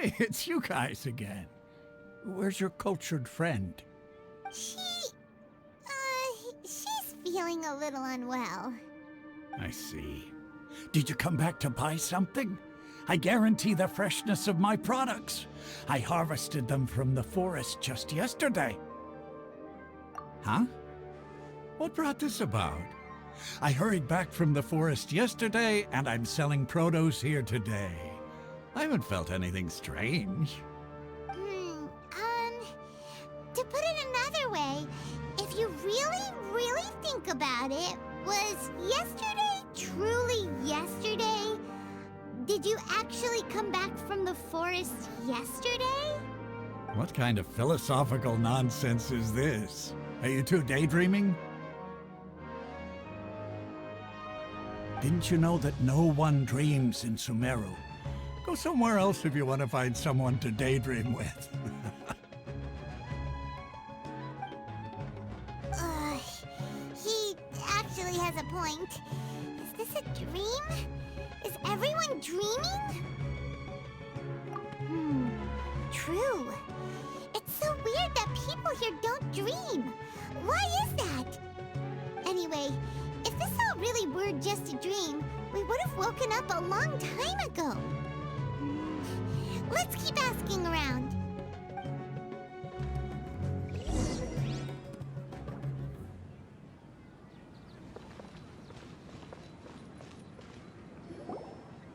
Hey, it's you guys again. Where's your cultured friend? She's feeling a little unwell. I see. Did you come back to buy something? I guarantee the freshness of my products. I harvested them from the forest just yesterday. Huh? What brought this about? I hurried back from the forest yesterday, and I'm selling produce here today. I haven't felt anything strange. To put it another way, if you really think about it, was yesterday truly yesterday? Did you actually come back from the forest yesterday? What kind of philosophical nonsense is this? Are you two daydreaming? Didn't you know that no one dreams in Sumeru? Go somewhere else if you want to find someone to daydream with. He actually has a point. Is this a dream? Is everyone dreaming? True. It's so weird that people here don't dream. Why is that? Anyway, if this all really were just a dream, we would have woken up a long time ago. Let's keep asking around.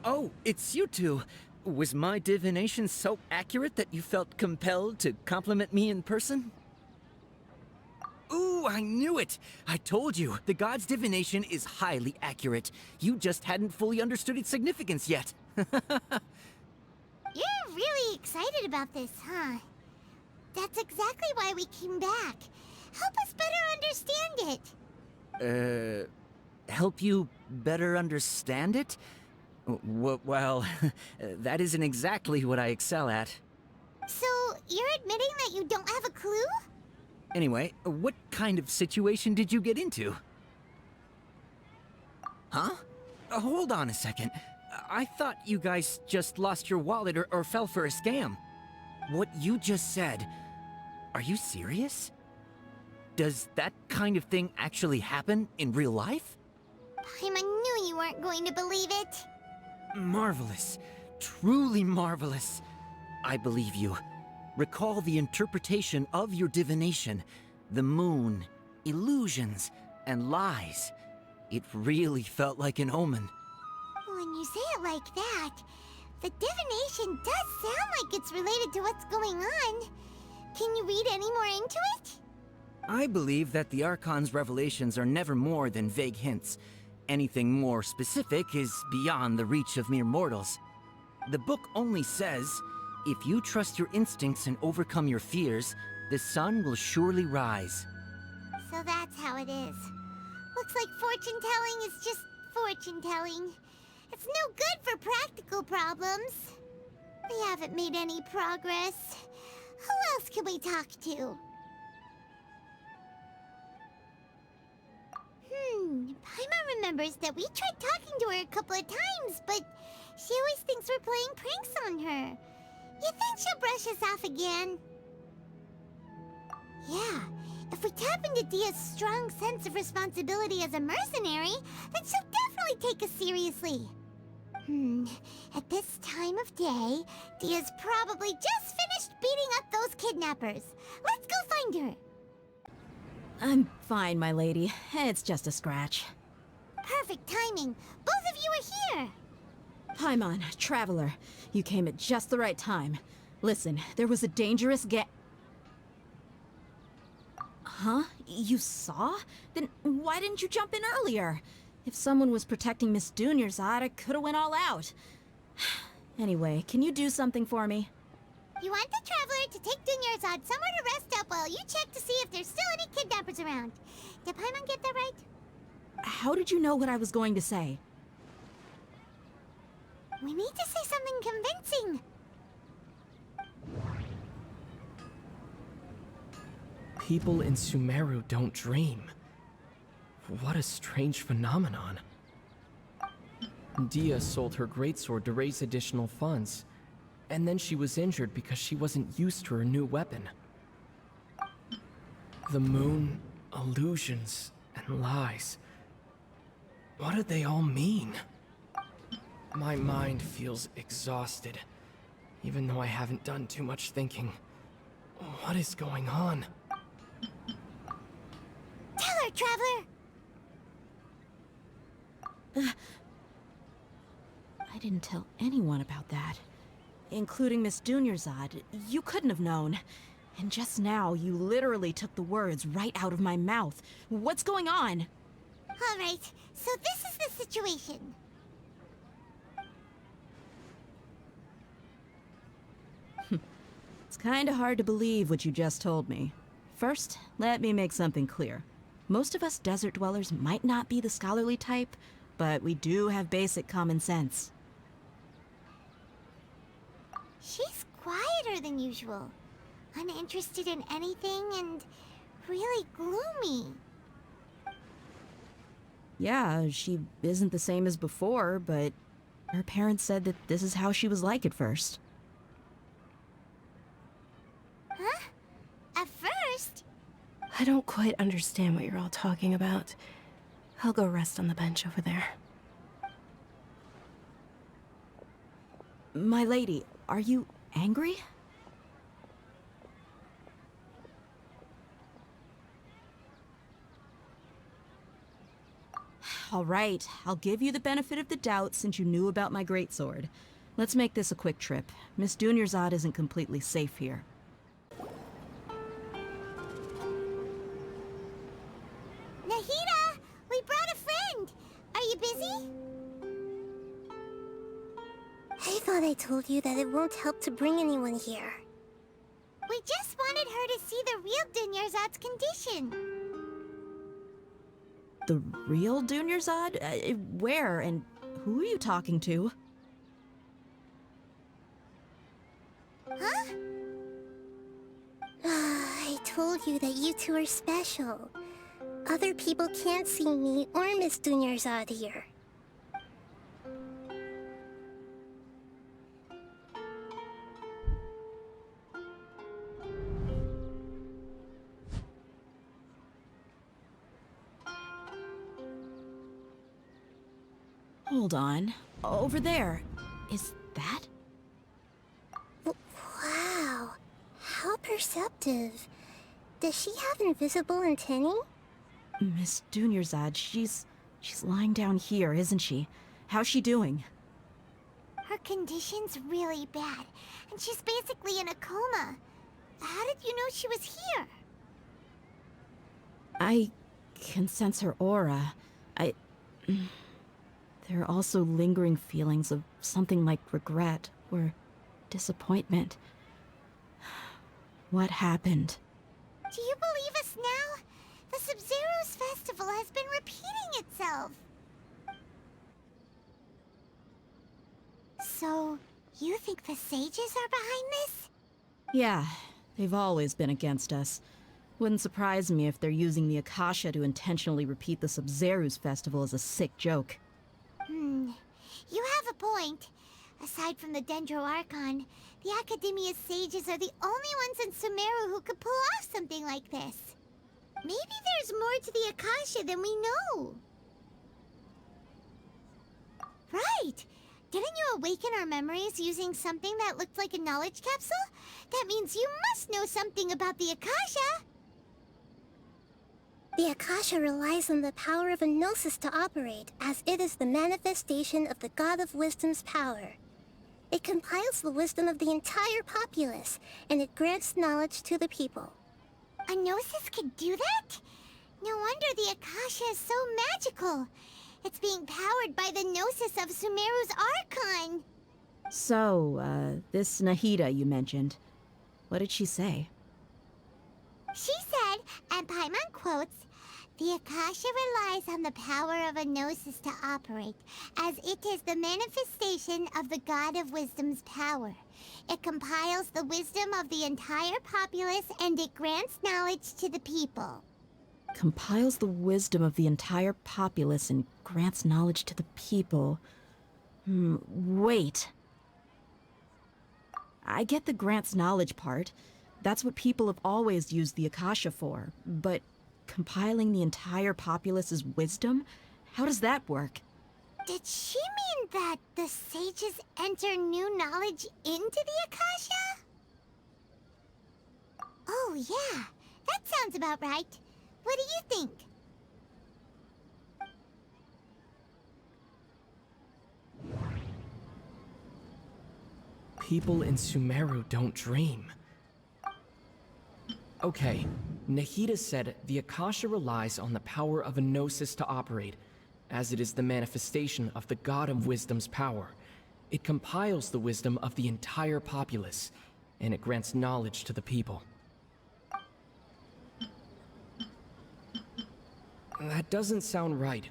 Oh, it's you two. Was my divination so accurate that you felt compelled to compliment me in person? Ooh, I knew it! I told you, the god's divination is highly accurate. You just hadn't fully understood its significance yet. You're really excited about this, huh? That's exactly why we came back. Help us better understand it. Help you better understand it? Well, that isn't exactly what I excel at. So, you're admitting that you don't have a clue? Anyway, what kind of situation did you get into? Huh? Hold on a second. I thought you guys just lost your wallet or fell for a scam. What you just said, are you serious? Does that kind of thing actually happen in real life? Paimon knew you weren't going to believe it. Marvelous. Truly marvelous. I believe you. Recall the interpretation of your divination. The moon, illusions, and lies. It really felt like an omen. When you say it like that, the divination does sound like it's related to what's going on. Can you read any more into it? I believe that the Archon's revelations are never more than vague hints. Anything more specific is beyond the reach of mere mortals. The book only says, if you trust your instincts and overcome your fears, the sun will surely rise. So that's how it is. Looks like fortune-telling is just fortune-telling. It's no good for practical problems. We haven't made any progress. Who else can we talk to? Paimon remembers that we tried talking to her a couple of times, but she always thinks we're playing pranks on her. You think she'll brush us off again? Yeah, if we tap into Dehya's strong sense of responsibility as a mercenary, then she'll definitely take us seriously. At this time of day, Dehya's probably just finished beating up those kidnappers. Let's go find her. I'm fine, my lady. It's just a scratch. Perfect timing. Both of you are here. Paimon, Traveler, you came at just the right time. Listen, there was a dangerous Huh? You saw? Then why didn't you jump in earlier? If someone was protecting Miss Dunyarzad, I could've went all out. Anyway, can you do something for me? You want the Traveler to take Dunyarzad somewhere to rest up while you check to see if there's still any kidnappers around. Did Paimon get that right? How did you know what I was going to say? We need to say something convincing. People in Sumeru don't dream. What a strange phenomenon. Dehya sold her greatsword to raise additional funds. And then she was injured because she wasn't used to her new weapon. The moon, illusions, and lies. What do they all mean? My mind feels exhausted, even though I haven't done too much thinking. What is going on? Tell her, Traveler! I didn't tell anyone about that. Including Miss Dunyarzad. You couldn't have known. And just now, you literally took the words right out of my mouth. What's going on? Alright, so this is the situation. It's kinda hard to believe what you just told me. First, let me make something clear. Most of us desert dwellers might not be the scholarly type, but we do have basic common sense. She's quieter than usual. Uninterested in anything and really gloomy. Yeah, she isn't the same as before, but her parents said that this is how she was like at first. Huh? At first? I don't quite understand what you're all talking about. I'll go rest on the bench over there. My lady, are you angry? All right, I'll give you the benefit of the doubt since you knew about my greatsword. Let's make this a quick trip. Miss Dunyarzad isn't completely safe here. Nahida! We brought a friend! Are you busy? I thought I told you that it won't help to bring anyone here. We just wanted her to see the real Dunyarzad's condition. The real Dunyarzad? Where and who are you talking to? Huh? I told you that you two are special. Other people can't see me or Miss Dunyarzad here. Hold on. Over there. Is that? Wow, how perceptive. Does she have invisible antennae? Miss Dunyarzad, she's lying down here, isn't she? How's she doing? Her condition's really bad, and she's basically in a coma. How did you know she was here? I can sense her aura. There are also lingering feelings of something like regret or disappointment. What happened? Do you believe us now? The Sabzeruz festival has been repeating itself. So, you think the sages are behind this? Yeah, they've always been against us. Wouldn't surprise me if they're using the Akasha to intentionally repeat the Sabzeruz festival as a sick joke. You have a point. Aside from the Dendro Archon, the Academia's sages are the only ones in Sumeru who could pull off something like this. Maybe there's more to the Akasha than we know. Right! Didn't you awaken our memories using something that looked like a knowledge capsule? That means you must know something about the Akasha! The Akasha relies on the power of a gnosis to operate, as it is the manifestation of the God of Wisdom's power. It compiles the wisdom of the entire populace, and it grants knowledge to the people. A gnosis could do that? No wonder the Akasha is so magical. It's being powered by the gnosis of Sumeru's Archon. So, this Nahida you mentioned, what did she say? She said, and Paimon quotes, "The Akasha relies on the power of a gnosis to operate, as it is the manifestation of the God of Wisdom's power. It compiles the wisdom of the entire populace, and it grants knowledge to the people." Compiles the wisdom of the entire populace and grants knowledge to the people. Wait. I get the grants knowledge part. That's what people have always used the Akasha for. But compiling the entire populace's wisdom? How does that work? Did she mean that the sages enter new knowledge into the Akasha? Oh, yeah. That sounds about right. What do you think? People in Sumeru don't dream. Okay, Nahida said the Akasha relies on the power of a gnosis to operate, as it is the manifestation of the God of Wisdom's power. It compiles the wisdom of the entire populace, and it grants knowledge to the people. That doesn't sound right.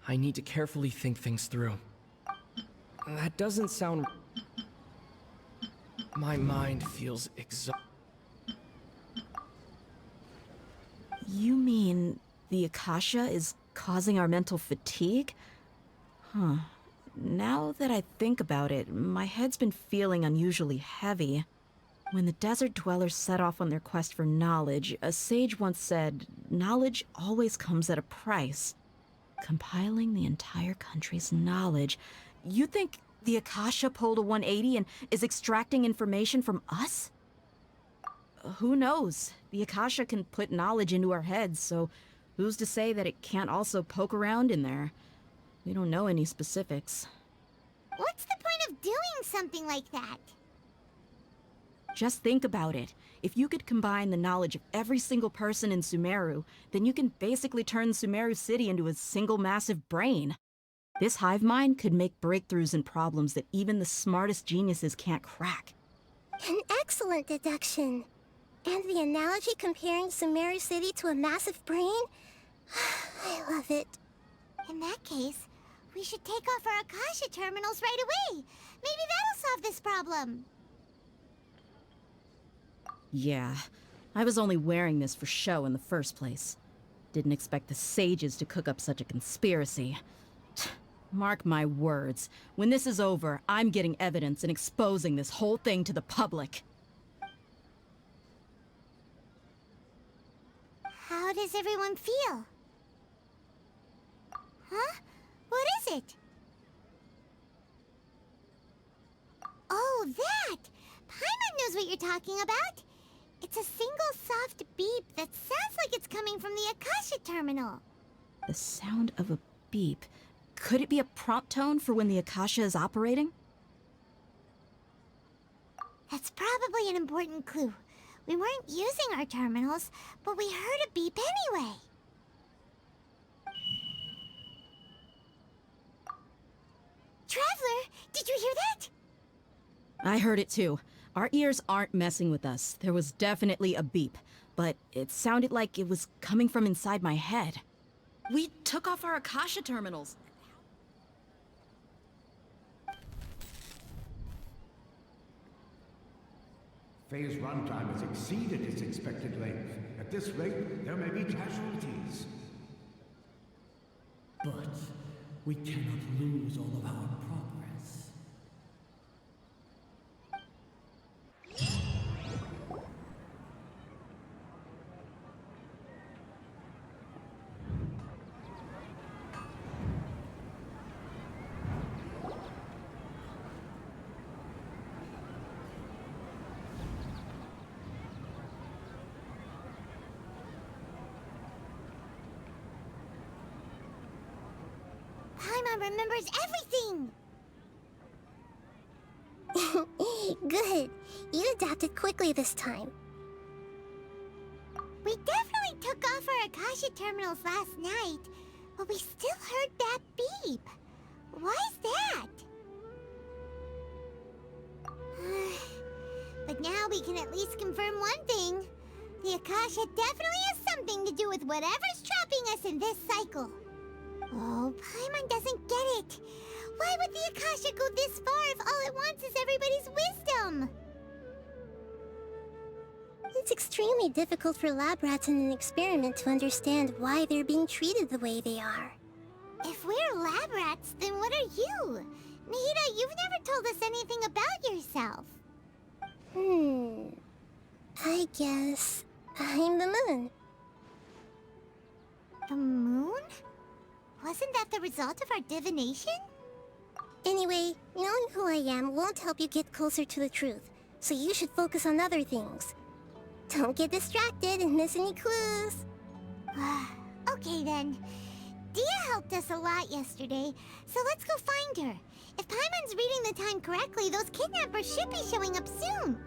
I need to carefully think things through. That doesn't sound... My mind feels exhausted. You mean the Akasha is causing our mental fatigue? Huh. Now that I think about it, my head's been feeling unusually heavy. When the desert dwellers set off on their quest for knowledge, a sage once said, knowledge always comes at a price. Compiling the entire country's knowledge. You think the Akasha pulled a 180 and is extracting information from us? Who knows? The Akasha can put knowledge into our heads, so who's to say that it can't also poke around in there? We don't know any specifics. What's the point of doing something like that? Just think about it. If you could combine the knowledge of every single person in Sumeru, then you can basically turn Sumeru City into a single massive brain. This hive mind could make breakthroughs in problems that even the smartest geniuses can't crack. An excellent deduction. And the analogy comparing Sumeru City to a massive brain? I love it. In that case, we should take off our Akasha terminals right away. Maybe that'll solve this problem. Yeah, I was only wearing this for show in the first place. Didn't expect the sages to cook up such a conspiracy. Mark my words, when this is over, I'm getting evidence and exposing this whole thing to the public. How does everyone feel? Huh? What is it? Oh, that! Paimon knows what you're talking about. It's a single soft beep that sounds like it's coming from the Akasha terminal. The sound of a beep. Could it be a prompt tone for when the Akasha is operating? That's probably an important clue. We weren't using our terminals, but we heard a beep anyway. Traveler, did you hear that? I heard it too. Our ears aren't messing with us. There was definitely a beep, but it sounded like it was coming from inside my head. We took off our Akasha terminals. Phase runtime has exceeded its expected length. At this rate, there may be casualties. But we cannot lose all of our progress. Paimon remembers everything! Good. You adapted quickly this time. We definitely took off our Akasha terminals last night, but we still heard that beep. Why's that? But now we can at least confirm one thing. The Akasha definitely has something to do with whatever's trapping us in this cycle. Oh, Paimon doesn't get it. Why would the Akasha go this far if all it wants is everybody's wisdom? It's extremely difficult for lab rats in an experiment to understand why they're being treated the way they are. If we're lab rats, then what are you? Nahida, you've never told us anything about yourself. I guess I'm the moon. The moon? Wasn't that the result of our divination? Anyway, knowing who I am won't help you get closer to the truth, so you should focus on other things. Don't get distracted and miss any clues. Okay then. Dehya helped us a lot yesterday, so let's go find her. If Paimon's reading the time correctly, those kidnappers should be showing up soon.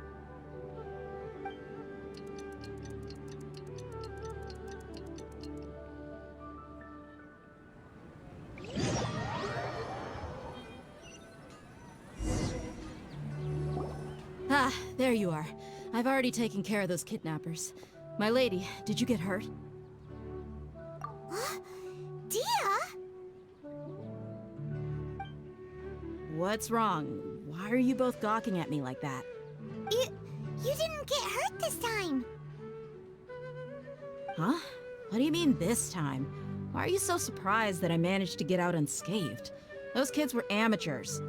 Ah, there you are. I've already taken care of those kidnappers. My lady, did you get hurt? Dehya? What's wrong? Why are you both gawking at me like that? You didn't get hurt this time. Huh? What do you mean this time? Why are you so surprised that I managed to get out unscathed? Those kids were amateurs.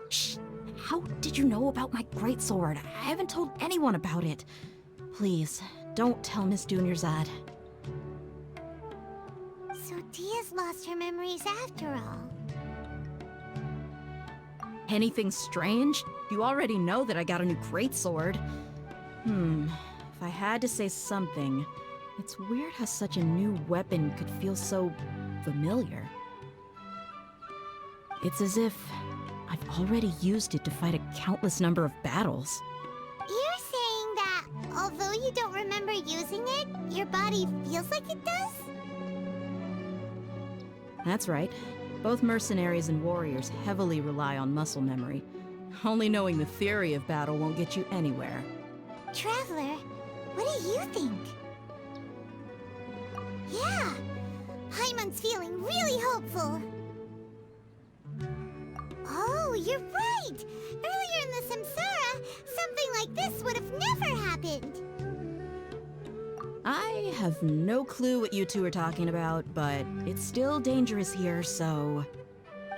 Shh! How did you know about my greatsword? I haven't told anyone about it. Please, don't tell Miss Dunyarzad. So Dehya's lost her memories after all. Anything strange? You already know that I got a new greatsword. If I had to say something, it's weird how such a new weapon could feel so familiar. It's as if I've already used it to fight a countless number of battles. You're saying that although you don't remember using it, your body feels like it does? That's right. Both mercenaries and warriors heavily rely on muscle memory. Only knowing the theory of battle won't get you anywhere. Traveler, what do you think? Yeah, Paimon's feeling really hopeful. Oh, you're right! Earlier in the Samsara, something like this would have never happened. I have no clue what you two are talking about, but it's still dangerous here, so...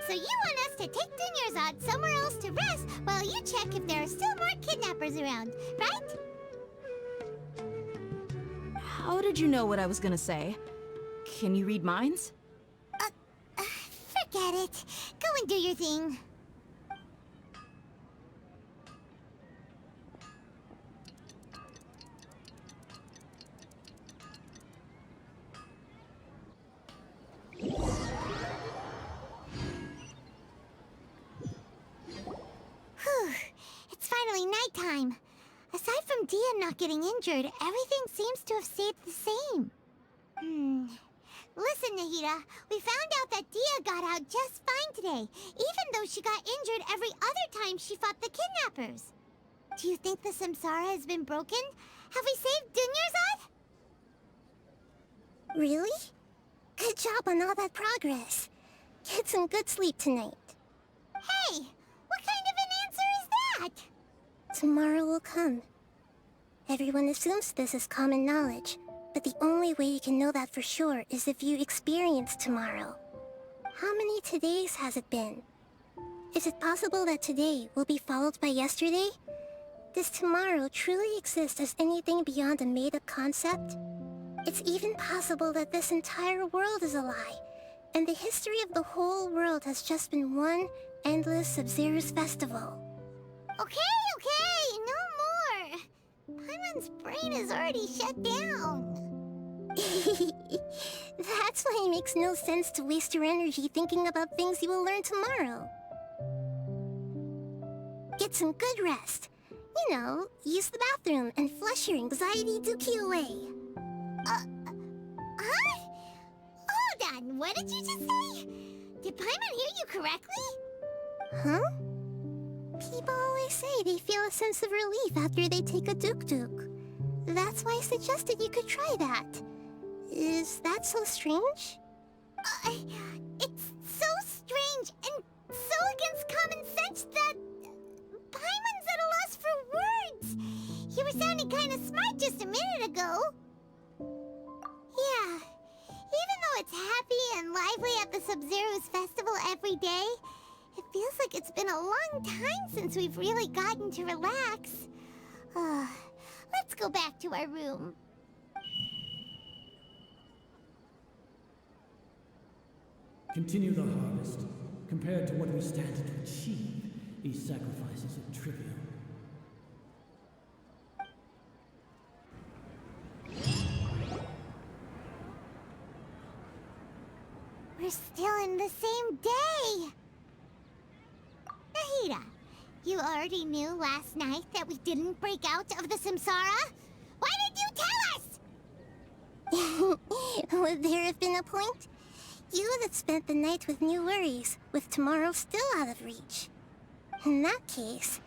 So you want us to take Dunyarzad somewhere else to rest while you check if there are still more kidnappers around, right? How did you know what I was gonna say? Can you read minds? Forget it. Go and do your thing. Whew. It's finally nighttime. Aside from Dehya not getting injured, everything seems to have stayed the same. Listen, Nahida, we found out that Dehya got out just fine today, even though she got injured every other time she fought the kidnappers. Do you think the Samsara has been broken? Have we saved Dunyarzad? Really? Good job on all that progress. Get some good sleep tonight. Hey, what kind of an answer is that? Tomorrow will come. Everyone assumes this is common knowledge, but the only way you can know that for sure is if you experience tomorrow. How many todays has it been? Is it possible that today will be followed by yesterday? Does tomorrow truly exist as anything beyond a made-up concept? It's even possible that this entire world is a lie, and the history of the whole world has just been one endless Sabzeruz festival. Okay, no more. Paimon's brain is already shut down. That's why it makes no sense to waste your energy thinking about things you will learn tomorrow. Get some good rest. You know, use the bathroom and flush your anxiety dookie away. Huh? Hold on, what did you just say? Did Paimon hear you correctly? Huh? People always say they feel a sense of relief after they take a Dook. That's why I suggested you could try that. Is that so strange? It's so strange and so against common sense that Paimon's at a loss for words. You were sounding kind of smart just a minute ago. Yeah, even though it's happy and lively at the Sabzeruz festival every day, It feels like it's been a long time since we've really gotten to relax. Let's go back to our room. Continue the harvest. Compared to what we stand to achieve, these sacrifices are trivial. We're still in the same day! Nahida, you already knew last night that we didn't break out of the Samsara? Why did you tell us? Would there have been a point? You would have spent the night with new worries, with tomorrow still out of reach. In that case,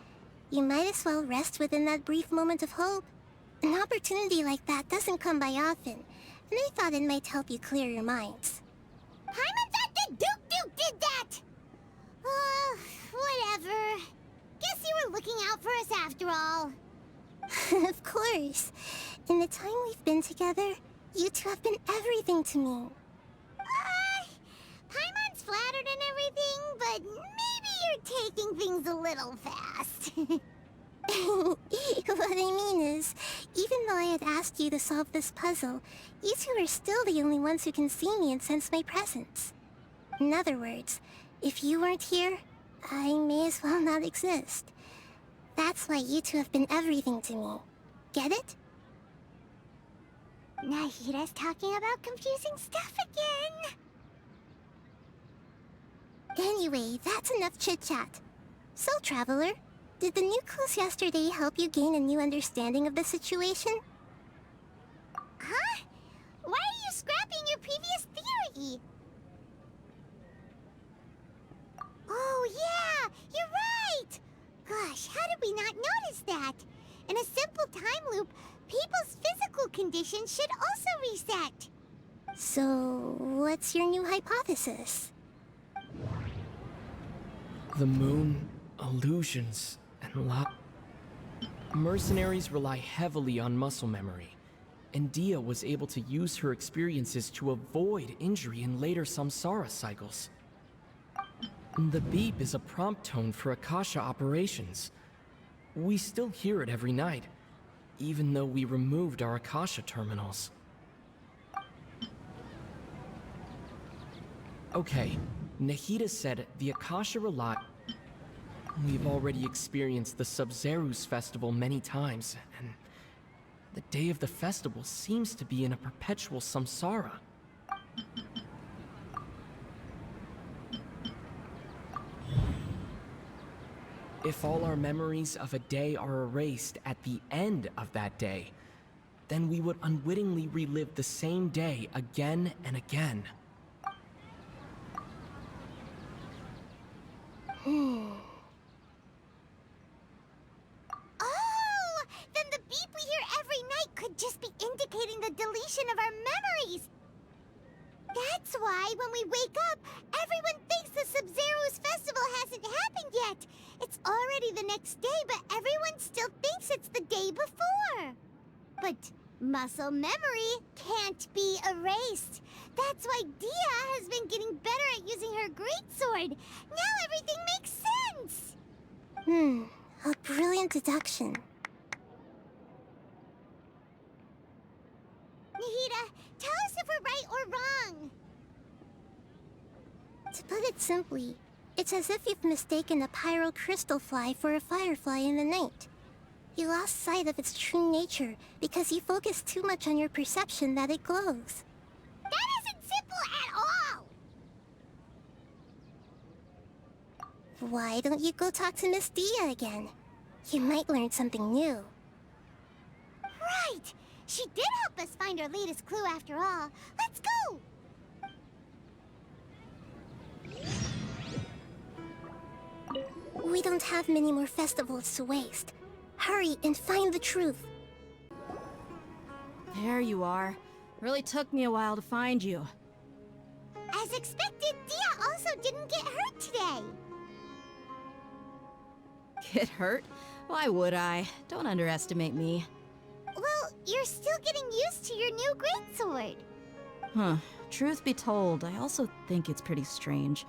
you might as well rest within that brief moment of hope. An opportunity like that doesn't come by often, and I thought it might help you clear your minds. Paimon thought that Dook did that! Whatever. Guess you were looking out for us after all. Of course. In the time we've been together, you two have been everything to me. Paimon's flattered and everything, but maybe you're taking things a little fast. What I mean is, even though I had asked you to solve this puzzle, you two are still the only ones who can see me and sense my presence. In other words, if you weren't here, I may as well not exist. That's why you two have been everything to me. Get it? Nahida's talking about confusing stuff again. Anyway, that's enough chit-chat. So, Traveler, did the new clues yesterday help you gain a new understanding of the situation? Huh? Why are you scrapping your previous theory? Oh, yeah! You're right! Gosh, how did we not notice that? In a simple time loop, people's physical conditions should also reset. So, what's your new hypothesis? The moon, illusions, and mercenaries rely heavily on muscle memory, and Dehya was able to use her experiences to avoid injury in later samsara cycles. The beep is a prompt tone for Akasha operations. We still hear it every night, even though we removed our Akasha terminals. Okay, Nahida said the Akasha rely... We've already experienced the Sabzeruz festival many times, and the day of the festival seems to be in a perpetual samsara. If all our memories of a day are erased at the end of that day, then we would unwittingly relive the same day again and again. Oh! Then the beep we hear every night could just be indicating the deletion of our memories! That's why, when we wake up, everyone thinks the Sabzeruz festival hasn't happened yet! It's already the next day, but everyone still thinks it's the day before! But muscle memory can't be erased. That's why Dehya has been getting better at using her greatsword. Now everything makes sense! A brilliant deduction. Nahida, tell us if we're right or wrong. To put it simply, it's as if you've mistaken a pyro crystal fly for a firefly in the night. You lost sight of its true nature because you focused too much on your perception that it glows. That isn't simple at all! Why don't you go talk to Miss Dehya again? You might learn something new. Right! She did help us find our latest clue after all. Let's go! We don't have many more festivals to waste. Hurry and find the truth. There you are. Really took me a while to find you. As expected, Dehya also didn't get hurt today. Get hurt? Why would I? Don't underestimate me. Well, you're still getting used to your new greatsword. Huh. Truth be told, I also think it's pretty strange.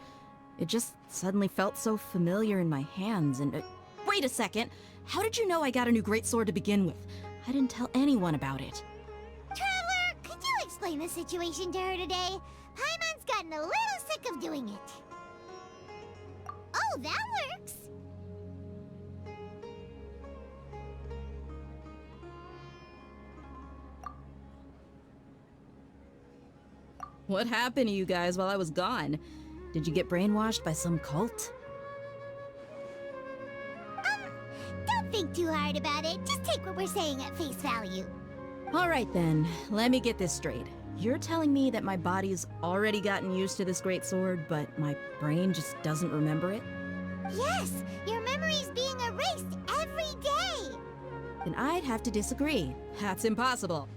It just suddenly felt so familiar in my hands and... wait a second! How did you know I got a new greatsword to begin with? I didn't tell anyone about it. Traveler, could you explain the situation to her today? Paimon's gotten a little sick of doing it. Oh, that works! What happened to you guys while I was gone? Did you get brainwashed by some cult? Don't think too hard about it. Just take what we're saying at face value. Alright then, let me get this straight. You're telling me that my body's already gotten used to this greatsword, but my brain just doesn't remember it? Yes, your memory's being erased every day! Then I'd have to disagree. That's impossible.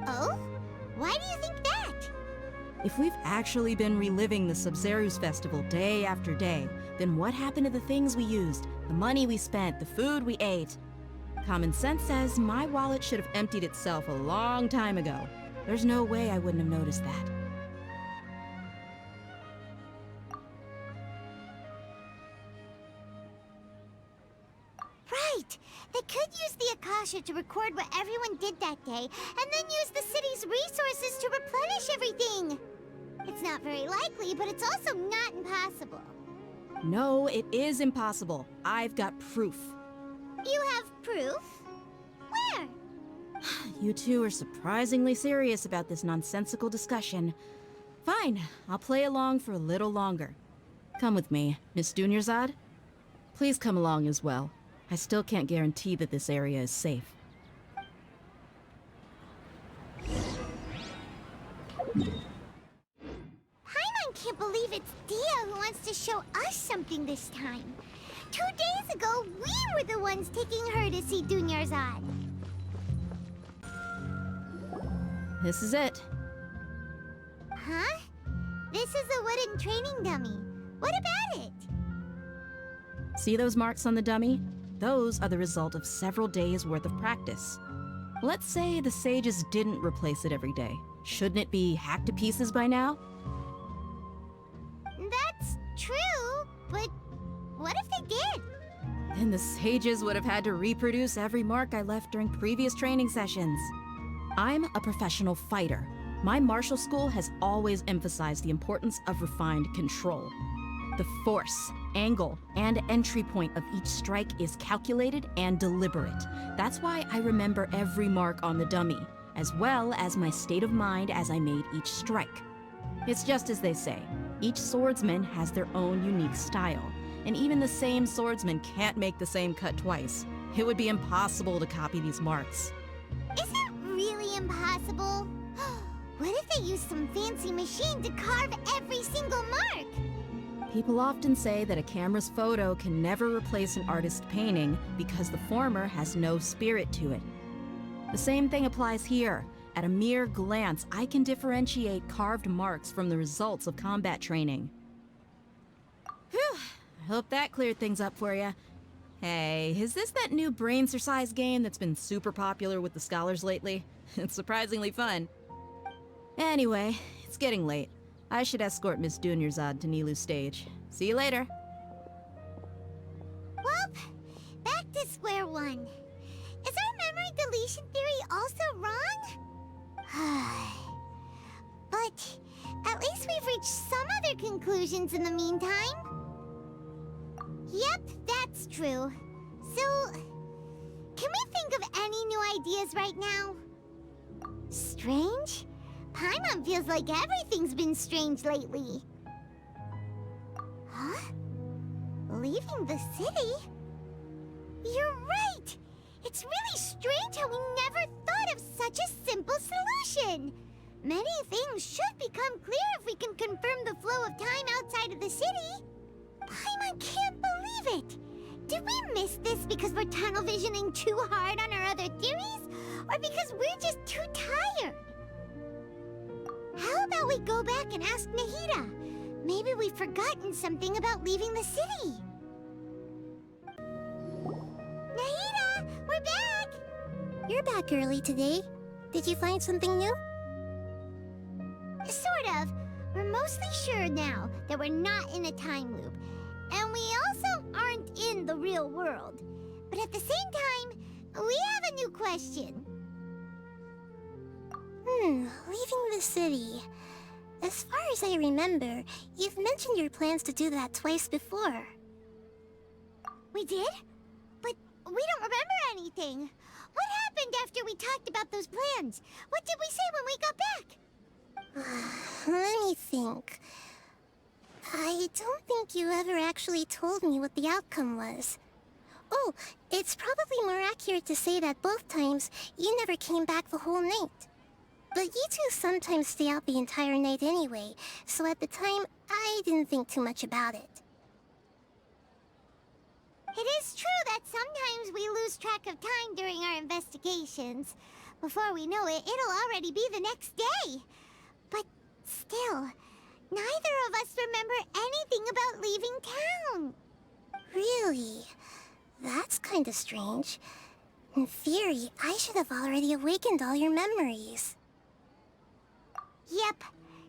Oh? Why do you think that? If we've actually been reliving the Sabzeruz festival day after day, then what happened to the things we used, the money we spent, the food we ate? Common sense says my wallet should have emptied itself a long time ago. There's no way I wouldn't have noticed that. Right! They could use the Akasha to record what everyone did that day, and then use the city's resources to replenish everything! It's not very likely, but it's also not impossible. No, it is impossible. I've got proof. You have proof? Where? You two are surprisingly serious about this nonsensical discussion. Fine, I'll play along for a little longer. Come with me, Miss Dunyarzad. Please come along as well. I still can't guarantee that this area is safe. Paimon can't believe it's Dehya who wants to show us something this time. 2 days ago, we were the ones taking her to see Dunyarzad. This is it. Huh? This is a wooden training dummy. What about it? See those marks on the dummy? Those are the result of several days' worth of practice. Let's say the sages didn't replace it every day. Shouldn't it be hacked to pieces by now? That's true, but what if they did? Then the sages would have had to reproduce every mark I left during previous training sessions. I'm a professional fighter. My martial school has always emphasized the importance of refined control. The force, angle, and entry point of each strike is calculated and deliberate. That's why I remember every mark on the dummy, as well as my state of mind as I made each strike. It's just as they say, each swordsman has their own unique style, and even the same swordsman can't make the same cut twice. It would be impossible to copy these marks. Is it really impossible? What if they use some fancy machine to carve every single mark? People often say that a camera's photo can never replace an artist's painting because the former has no spirit to it. The same thing applies here. At a mere glance, I can differentiate carved marks from the results of combat training. Whew, I hope that cleared things up for you. Hey, is this that new brain exercise game that's been super popular with the scholars lately? It's surprisingly fun. Anyway, it's getting late. I should escort Miss Dunyarzad to Nilu's stage. See you later. Well, back to square one. Is our memory deletion theory also wrong? But at least we've reached some other conclusions in the meantime. Yep, that's true. So, can we think of any new ideas right now? Strange? Paimon feels like everything's been strange lately. Huh? Leaving the city? You're right! It's really strange how we never thought of such a simple solution! Many things should become clear if we can confirm the flow of time outside of the city. Paimon can't believe it! Did we miss this because we're tunnel visioning too hard on our other theories? Or because we're just too tired? How about we go back and ask Nahida? Maybe we've forgotten something about leaving the city. Nahida, we're back! You're back early today. Did you find something new? Sort of. We're mostly sure now that we're not in a time loop. And we also aren't in the real world. But at the same time, we have a new question. Leaving the city. As far as I remember, you've mentioned your plans to do that twice before. We did? But we don't remember anything. What happened after we talked about those plans? What did we say when we got back? Let me think. I don't think you ever actually told me what the outcome was. Oh, it's probably more accurate to say that both times you never came back the whole night. But you two sometimes stay out the entire night anyway, so at the time, I didn't think too much about it. It is true that sometimes we lose track of time during our investigations. Before we know it, it'll already be the next day. But still, neither of us remember anything about leaving town. Really? That's kinda strange. In theory, I should have already awakened all your memories. Yep,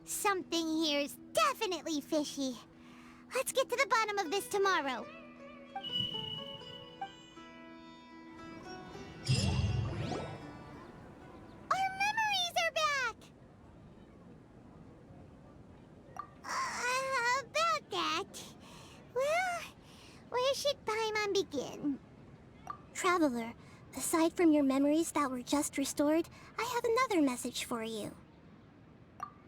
something here's definitely fishy. Let's get to the bottom of this tomorrow. Our memories are back! About that... Well, where should Paimon begin? Traveler, aside from your memories that were just restored, I have another message for you.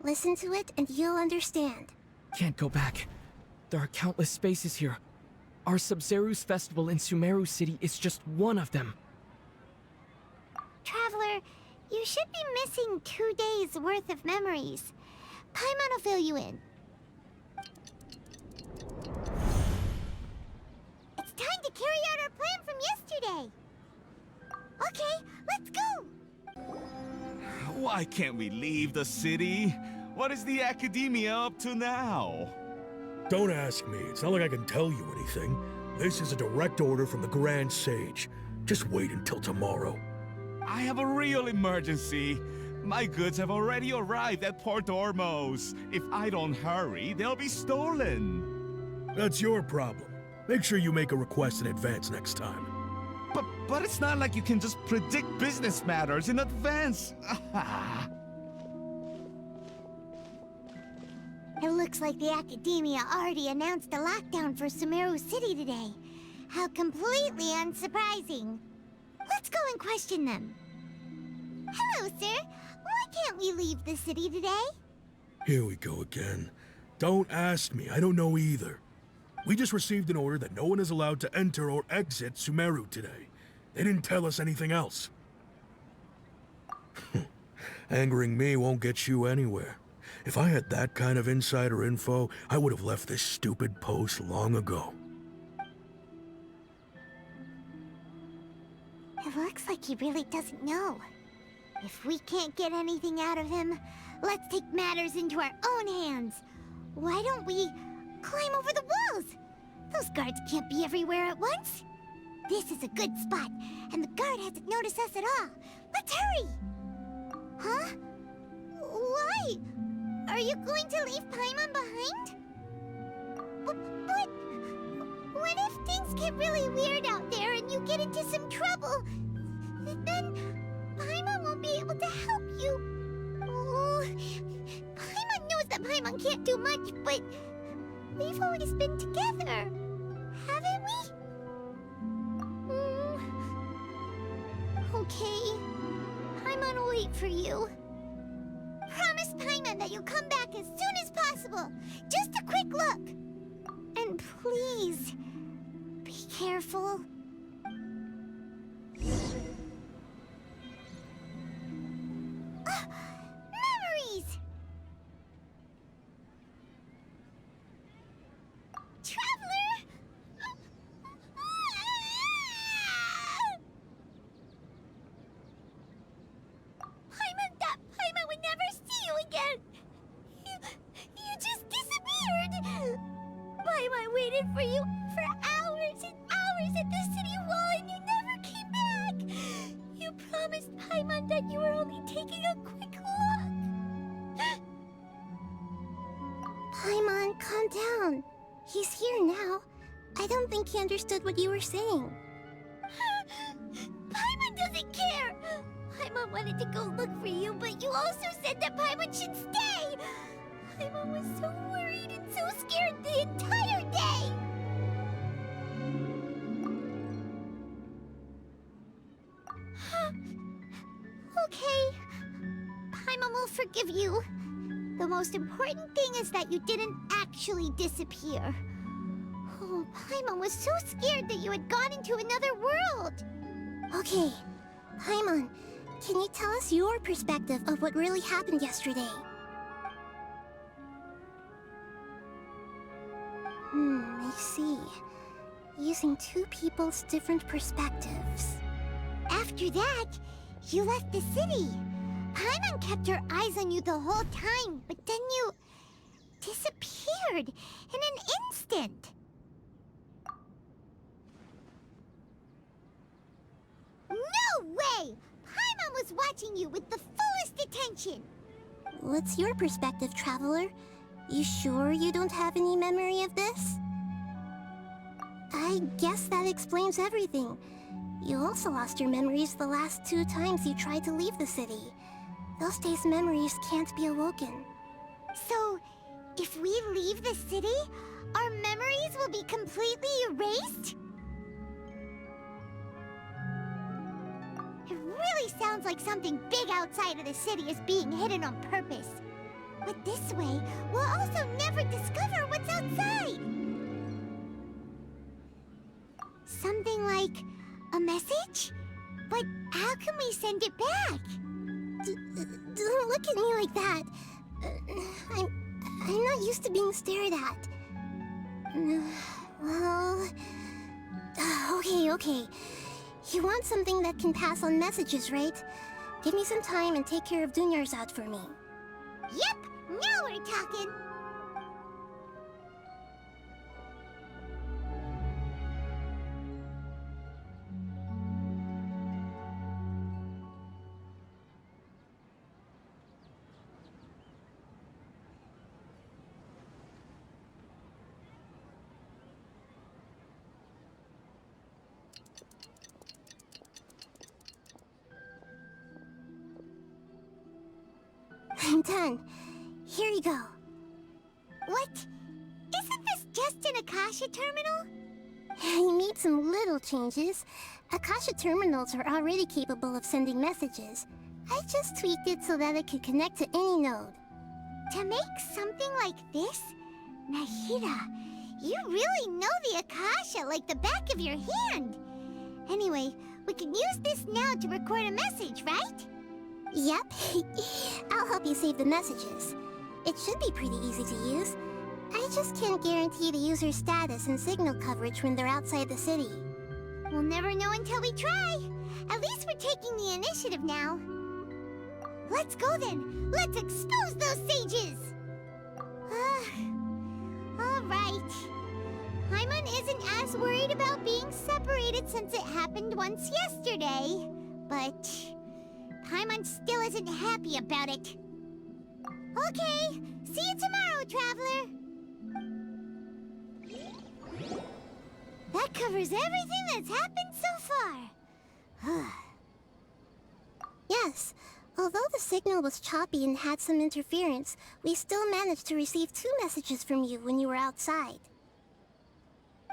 Listen to it and you'll understand. Can't go back. There are countless spaces here. Our Sabzeruz festival in Sumeru City is just one of them. Traveler, you should be missing 2 days worth of memories. Paimon will fill you in. It's time to carry out our plan from yesterday. Okay, let's go. Why can't we leave the city? What is the academia up to now? Don't ask me. It's not like I can tell you anything. This is a direct order from the Grand Sage. Just wait until tomorrow. I have a real emergency. My goods have already arrived at Port Ormos. If I don't hurry, they'll be stolen. That's your problem. Make sure you make a request in advance next time. But it's not like you can just predict business matters in advance. It looks like the Academia already announced a lockdown for Sumeru City today. How completely unsurprising. Let's go and question them. Hello, sir. Why can't we leave the city today? Here we go again. Don't ask me. I don't know either. We just received an order that no one is allowed to enter or exit Sumeru today. They didn't tell us anything else. Angering me won't get you anywhere. If I had that kind of insider info, I would have left this stupid post long ago. It looks like he really doesn't know. If we can't get anything out of him, let's take matters into our own hands. Why don't we climb over the walls? Those guards can't be everywhere at once. This is a good spot, and the guard hasn't noticed us at all. Let's hurry! Huh? Why? Are you going to leave Paimon behind? But what if things get really weird out there and you get into some trouble? Then Paimon won't be able to help you. Oh, Paimon knows that Paimon can't do much, but we've always been together, haven't we? Okay. Paimon will wait for you. Promise Paimon that you'll come back as soon as possible. Just a quick look. And please, be careful. Memories! Traveler! Paimon would never see you again! You just disappeared! Paimon waited for you for hours and hours at the city wall and you never came back! You promised Paimon that you were only taking a quick look! Paimon, calm down. He's here now. I don't think he understood what you were saying. Paimon doesn't care! Paimon wanted to go look for you, but you also said that Paimon should stay! Paimon was so worried and so scared the entire day! Okay. Paimon will forgive you. The most important thing is that you didn't actually disappear. Oh, Paimon was so scared that you had gone into another world! Okay, Paimon, can you tell us your perspective of what really happened yesterday? I see. Using two people's different perspectives. After that, you left the city. Paimon kept her eyes on you the whole time, but then you disappeared in an instant. No way! Paimon was watching you with the fullest attention. What's your perspective, Traveler? You sure you don't have any memory of this? I guess that explains everything. You also lost your memories the last 2 times you tried to leave the city. Those days' memories can't be awoken. So, if we leave the city, our memories will be completely erased? It really sounds like something big outside of the city is being hidden on purpose. But this way, we'll also never discover what's outside! Something like a message? But how can we send it back? Don't look at me like that. I'm not used to being stared at. Well... Okay. You want something that can pass on messages, right? Give me some time and take care of Dunyarzad for me. Yep! Now we're talking! I'm done. Here you go. What? Isn't this just an Akasha terminal? I made some little changes. Akasha terminals are already capable of sending messages. I just tweaked it so that it could connect to any node. To make something like this? Nahida, you really know the Akasha like the back of your hand. Anyway, we can use this now to record a message, right? Yep. I'll help you save the messages. It should be pretty easy to use. I just can't guarantee the user's status and signal coverage when they're outside the city. We'll never know until we try. At least we're taking the initiative now. Let's go then. Let's expose those sages. All right. Paimon isn't as worried about being separated since it happened once yesterday. But Paimon still isn't happy about it. Okay, see you tomorrow, Traveler. That covers everything that's happened so far. Yes, although the signal was choppy and had some interference, we still managed to receive 2 messages from you when you were outside.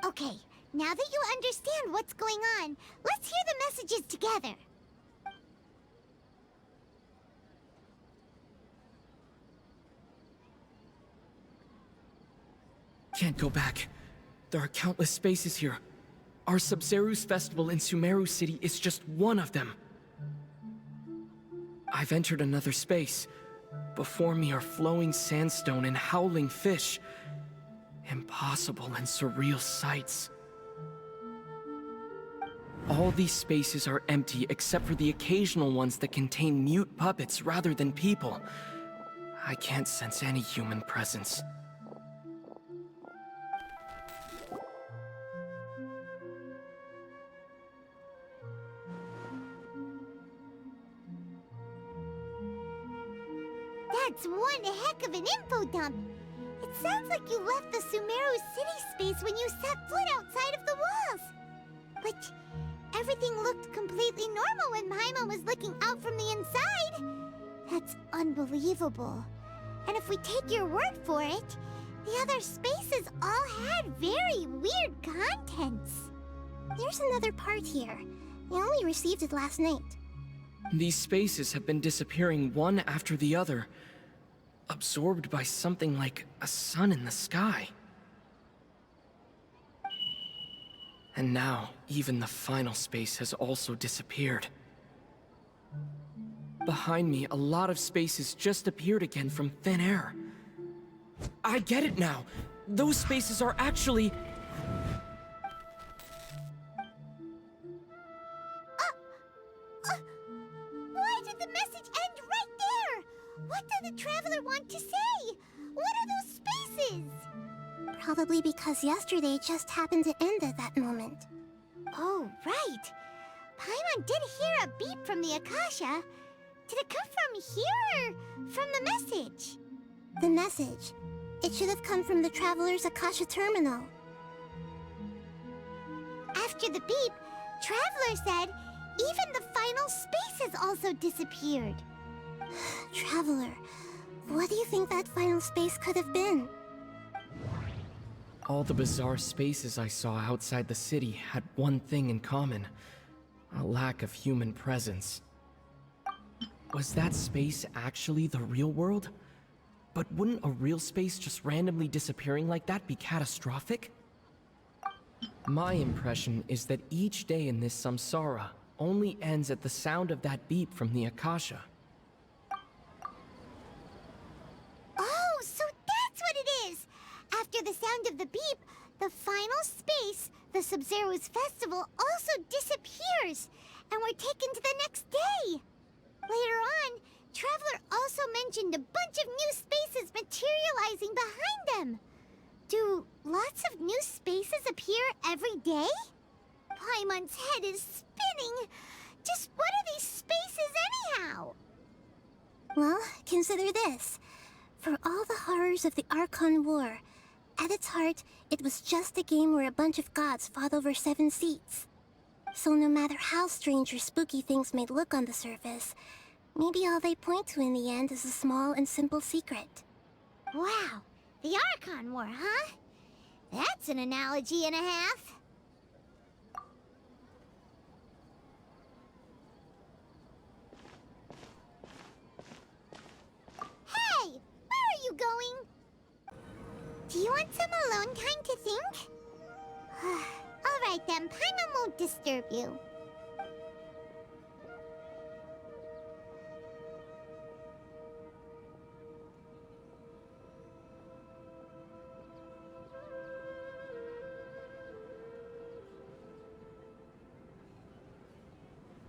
Okay, now that you understand what's going on, let's hear the messages together. Can't go back. There are countless spaces here. Our Sabzeruz festival in Sumeru City is just one of them. I've entered another space. Before me are flowing sandstone and howling fish. Impossible and surreal sights. All these spaces are empty except for the occasional ones that contain mute puppets rather than people. I can't sense any human presence. That's one heck of an info dump. It sounds like you left the Sumeru city space when you set foot outside of the walls. But everything looked completely normal when Paimon was looking out from the inside. That's unbelievable. And if we take your word for it, the other spaces all had very weird contents. There's another part here. We only received it last night. These spaces have been disappearing one after the other, absorbed by something like a sun in the sky. And now, even the final space has also disappeared. Behind me, a lot of spaces just appeared again from thin air. I get it now! Those spaces are actually... Why did the message end right there? What did the Traveler want to say? What are those spaces? Probably because yesterday just happened to end at that moment. Oh, right. Paimon did hear a beep from the Akasha. Did it come from here or from the message? The message. It should have come from the Traveler's Akasha terminal. After the beep, Traveler said even the final spaces also disappeared. Traveler, what do you think that final space could have been? All the bizarre spaces I saw outside the city had one thing in common: a lack of human presence. Was that space actually the real world? But wouldn't a real space just randomly disappearing like that be catastrophic? My impression is that each day in this samsara only ends at the sound of that beep from the Akasha. Oh, so that's what it is! After the sound of the beep, the final space, the Sabzeruz festival, also disappears, and we're taken to the next day. Later on, Traveler also mentioned a bunch of new spaces materializing behind them. Do lots of new spaces appear every day? Paimon's head is spinning. Just what are these spaces anyhow? Well, consider this. For all the horrors of the Archon War, at its heart, it was just a game where a bunch of gods fought over 7 seats. So no matter how strange or spooky things may look on the surface, maybe all they point to in the end is a small and simple secret. Wow, the Archon War, huh? That's an analogy and a half. Hey, where are you going? Do you want some alone time to think? All right then, Paimon won't disturb you.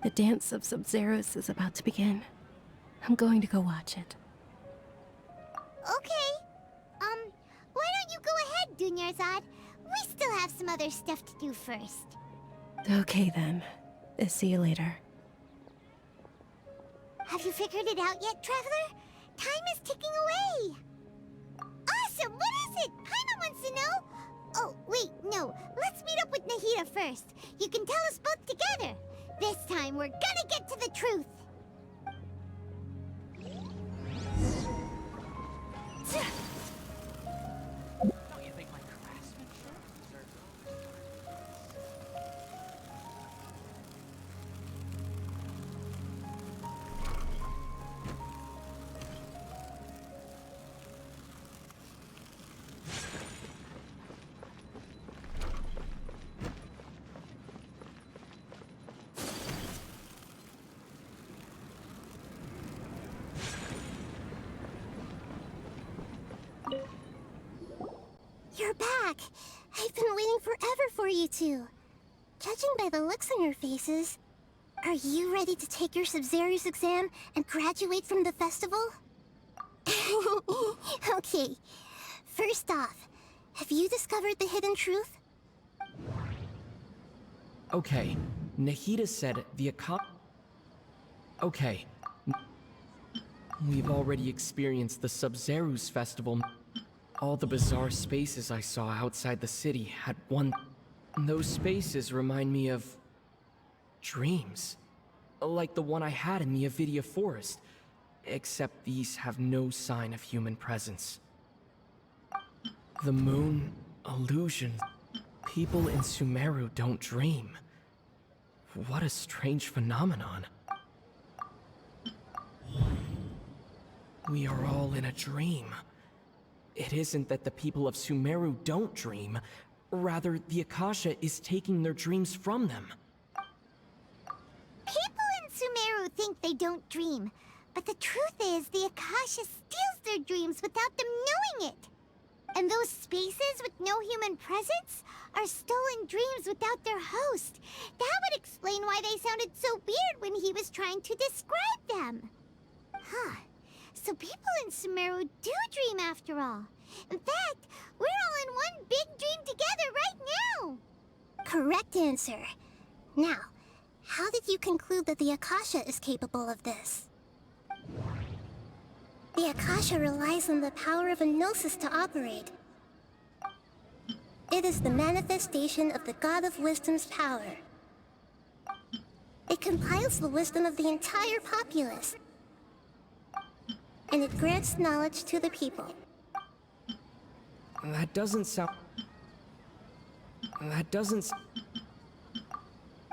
The dance of Sabzeruz is about to begin. I'm going to go watch it. Okay. Why don't you go ahead, Dunyarzad? We still have some other stuff to do first. Okay then. See you later. Have you figured it out yet, Traveler? Time is ticking away. Awesome! What is it? Paimon wants to know. Oh, wait, no. Let's meet up with Nahida first. You can tell us both together. This time, we're gonna get to the truth. Don't you think my craftsmanship deserves You're back! I've been waiting forever for you two. Judging by the looks on your faces, are you ready to take your Sabzeruz exam and graduate from the festival? Okay, first off, have you discovered the hidden truth? Okay, Nahida said the Okay. We've already experienced the Sabzeruz festival. All the bizarre spaces I saw outside the city had one... Those spaces remind me of... dreams. Like the one I had in the Avidia Forest. Except these have no sign of human presence. The moon, illusions... People in Sumeru don't dream. What a strange phenomenon. We are all in a dream. It isn't that the people of Sumeru don't dream. Rather, the Akasha is taking their dreams from them. People in Sumeru think they don't dream, but the truth is the Akasha steals their dreams without them knowing it. And those spaces with no human presence are stolen dreams without their host. That would explain why they sounded so weird when he was trying to describe them. Huh. So people in Sumeru do dream after all. In fact, we're all in one big dream together right now. Correct answer. Now, how did you conclude that the Akasha is capable of this? The Akasha relies on the power of a gnosis to operate. It is the manifestation of the God of Wisdom's power. It compiles the wisdom of the entire populace, and it grants knowledge to the people. That doesn't sound...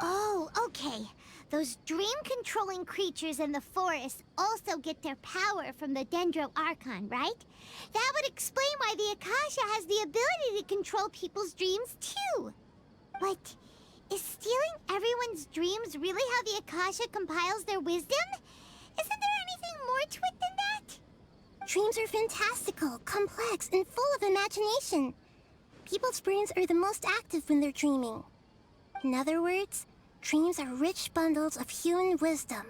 Oh, okay. Those dream-controlling creatures in the forest also get their power from the Dendro Archon, right? That would explain why the Akasha has the ability to control people's dreams, too. But is stealing everyone's dreams really how the Akasha compiles their wisdom? Isn't there anything more to it than that? Dreams are fantastical, complex, and full of imagination. People's brains are the most active when they're dreaming. In other words, dreams are rich bundles of human wisdom.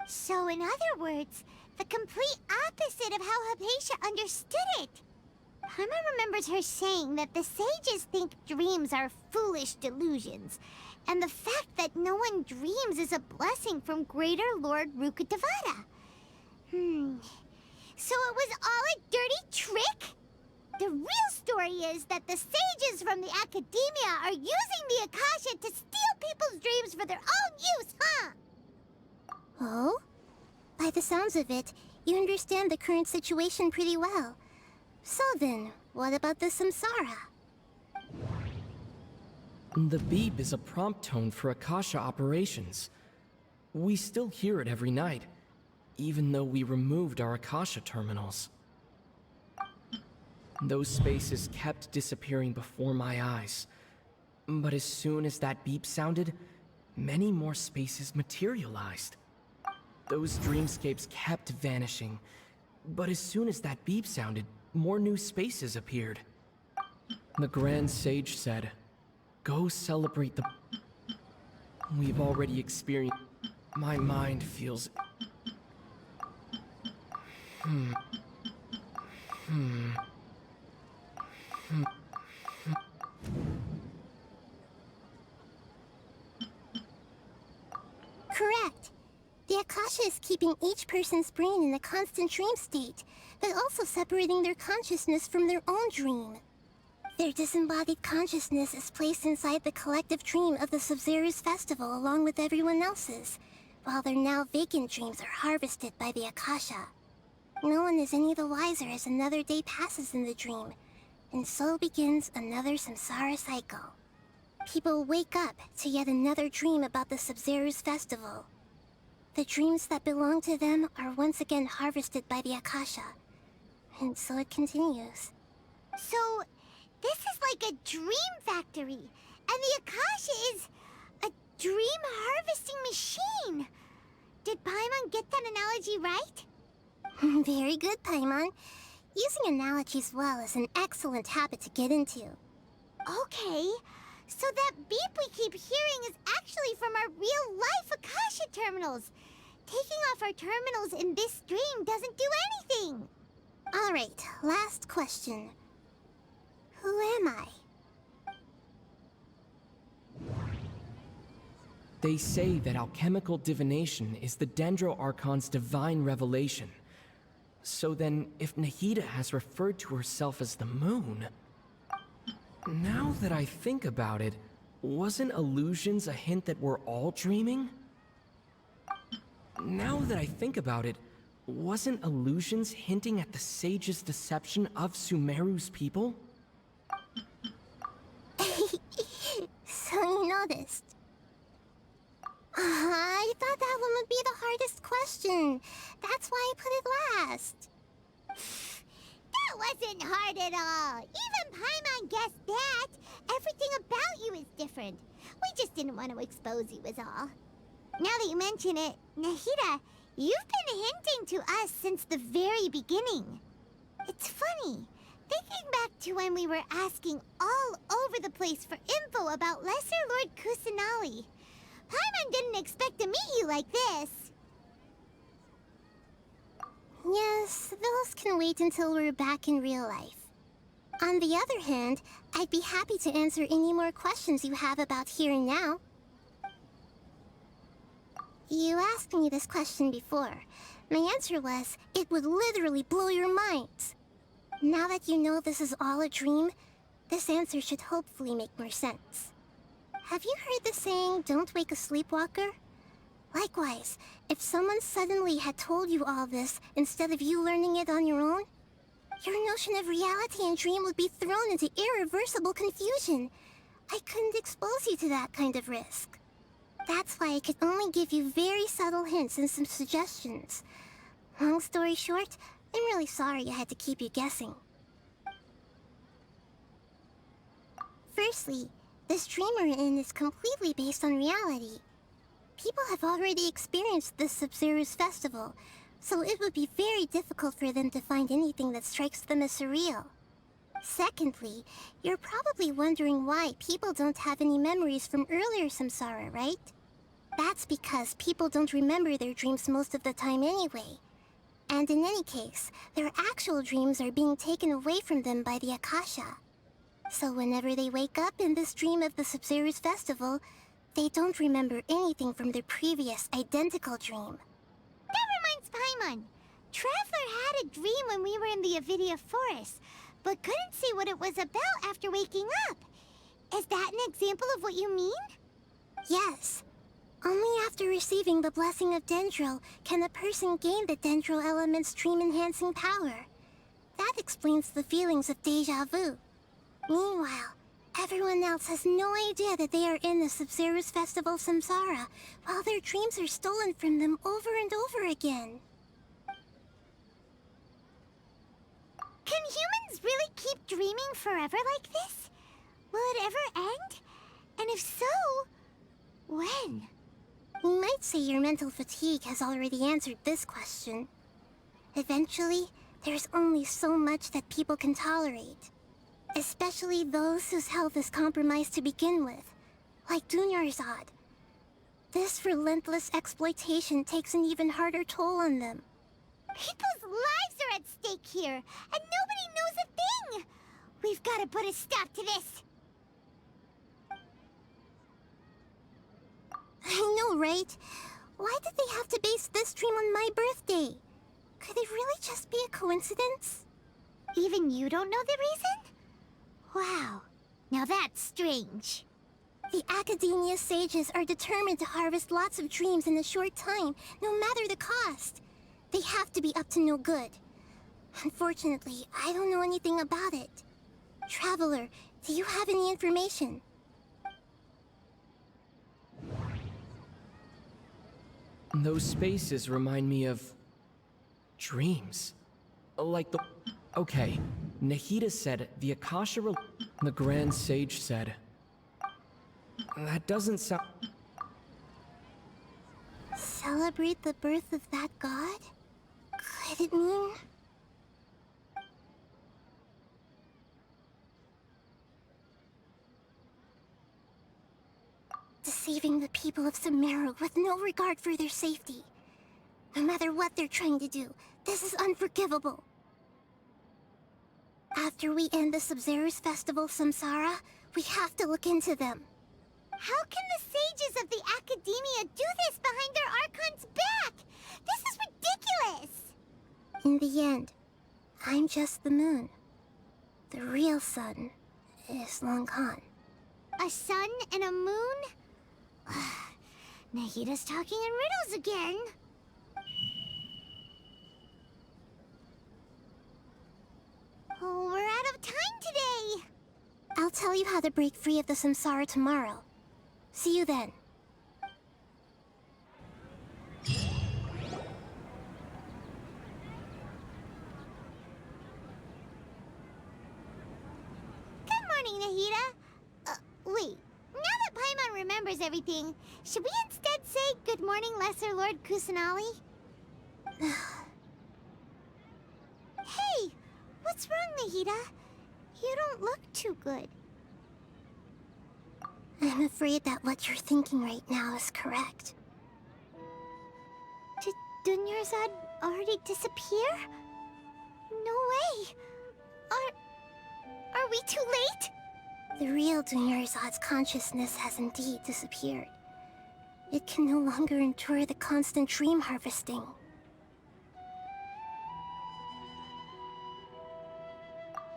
So in other words, the complete opposite of how Hypatia understood it. Paimon remembers her saying that the sages think dreams are foolish delusions, and the fact that no one dreams is a blessing from Greater Lord Rukkhadevata. So it was all a dirty trick? The real story is that the sages from the Academia are using the Akasha to steal people's dreams for their own use, huh? Oh? By the sounds of it, you understand the current situation pretty well. So then, what about the Samsara? The beep is a prompt tone for Akasha operations. We still hear it every night, even though we removed our Akasha terminals. Those spaces kept disappearing before my eyes. But as soon as that beep sounded, many more spaces materialized. Those dreamscapes kept vanishing, but as soon as that beep sounded, more new spaces appeared. The Grand Sage said, "Go celebrate the..." We've already experienced... My mind feels... Correct. The Akasha is keeping each person's brain in a constant dream state, but also separating their consciousness from their own dream. Their disembodied consciousness is placed inside the collective dream of the Sabzeruz festival along with everyone else's, while their now vacant dreams are harvested by the Akasha. No one is any the wiser as another day passes in the dream, and so begins another samsara cycle. People wake up to yet another dream about the Sabzeruz festival. The dreams that belong to them are once again harvested by the Akasha, and so it continues. So, this is like a dream factory, and the Akasha is a dream harvesting machine. Did Paimon get that analogy right? Very good, Paimon. Using analogies well is an excellent habit to get into. Okay, so that beep we keep hearing is actually from our real-life Akasha terminals. Taking off our terminals in this dream doesn't do anything. Alright, last question. Who am I? They say that alchemical divination is the Dendro Archon's divine revelation. So then, if Nahida has referred to herself as the moon... Now that I think about it, wasn't illusions a hint that we're all dreaming? Now that I think about it, wasn't illusions hinting at the sage's deception of Sumeru's people? So you noticed. I thought that one would be the hardest question. That's why I put it last. That wasn't hard at all. Even Paimon guessed that. Everything about you is different. We just didn't want to expose you is all. Now that you mention it, Nahida, you've been hinting to us since the very beginning. It's funny. Thinking back to when we were asking all over the place for info about Lesser Lord Kusanali, Paimon didn't expect to meet you like this. Yes, those can wait until we're back in real life. On the other hand, I'd be happy to answer any more questions you have about here and now. You asked me this question before. My answer was, it would literally blow your minds. Now that you know this is all a dream, this answer should hopefully make more sense. Have you heard the saying, don't wake a sleepwalker? Likewise, if someone suddenly had told you all this instead of you learning it on your own, your notion of reality and dream would be thrown into irreversible confusion. I couldn't expose you to that kind of risk. That's why I could only give you very subtle hints and some suggestions. Long story short, I'm really sorry I had to keep you guessing. Firstly, this dream we're in is completely based on reality. People have already experienced this Sabzeruz festival, so it would be very difficult for them to find anything that strikes them as surreal. Secondly, you're probably wondering why people don't have any memories from earlier samsara, right? That's because people don't remember their dreams most of the time anyway. And in any case, their actual dreams are being taken away from them by the Akasha. So whenever they wake up in this dream of the Sabzeruz festival, they don't remember anything from their previous identical dream. That reminds Paimon. Traveler had a dream when we were in the Avidia forest, but couldn't see what it was about after waking up. Is that an example of what you mean? Yes. Only after receiving the blessing of Dendro can a person gain the Dendro element's dream-enhancing power. That explains the feelings of deja vu. Meanwhile, everyone else has no idea that they are in the Sabzeruz festival samsara, while their dreams are stolen from them over and over again. Can humans really keep dreaming forever like this? Will it ever end? And if so, when? You might say your mental fatigue has already answered this question. Eventually, there's only so much that people can tolerate. Especially those whose health is compromised to begin with, like Dunyarzad. This relentless exploitation takes an even harder toll on them. People's lives are at stake here, and nobody knows a thing! We've got to put a stop to this! I know, right? Why did they have to base this dream on my birthday? Could it really just be a coincidence? Even you don't know the reason? Wow, now that's strange. The Academia sages are determined to harvest lots of dreams in a short time, no matter the cost. They have to be up to no good. Unfortunately, I don't know anything about it. Traveler, do you have any information? Those spaces remind me of... dreams. Like the... Okay, Nahida said the Akasha... The Grand Sage said... That doesn't sound... Celebrate the birth of that god? Could it mean... deceiving the people of Sumeru with no regard for their safety. No matter what they're trying to do, this is unforgivable. After we end the Sabzeruz festival samsara, we have to look into them. How can the sages of the Academia do this behind their Archon's back? This is ridiculous! In the end, I'm just the moon. The real sun is long gone. A sun and a moon? Nahida's talking in riddles again. Oh, we're out of time today. I'll tell you how to break free of the samsara tomorrow. See you then. Good morning, Nahida. Wait. Now that Paimon remembers everything, should we instead say good morning, Lesser Lord Kusanali? Hey! What's wrong, Nahida? You don't look too good. I'm afraid that what you're thinking right now is correct. Did Dunyarzad already disappear? No way! Are we too late? The real Dunyarzad's consciousness has indeed disappeared. It can no longer endure the constant dream harvesting.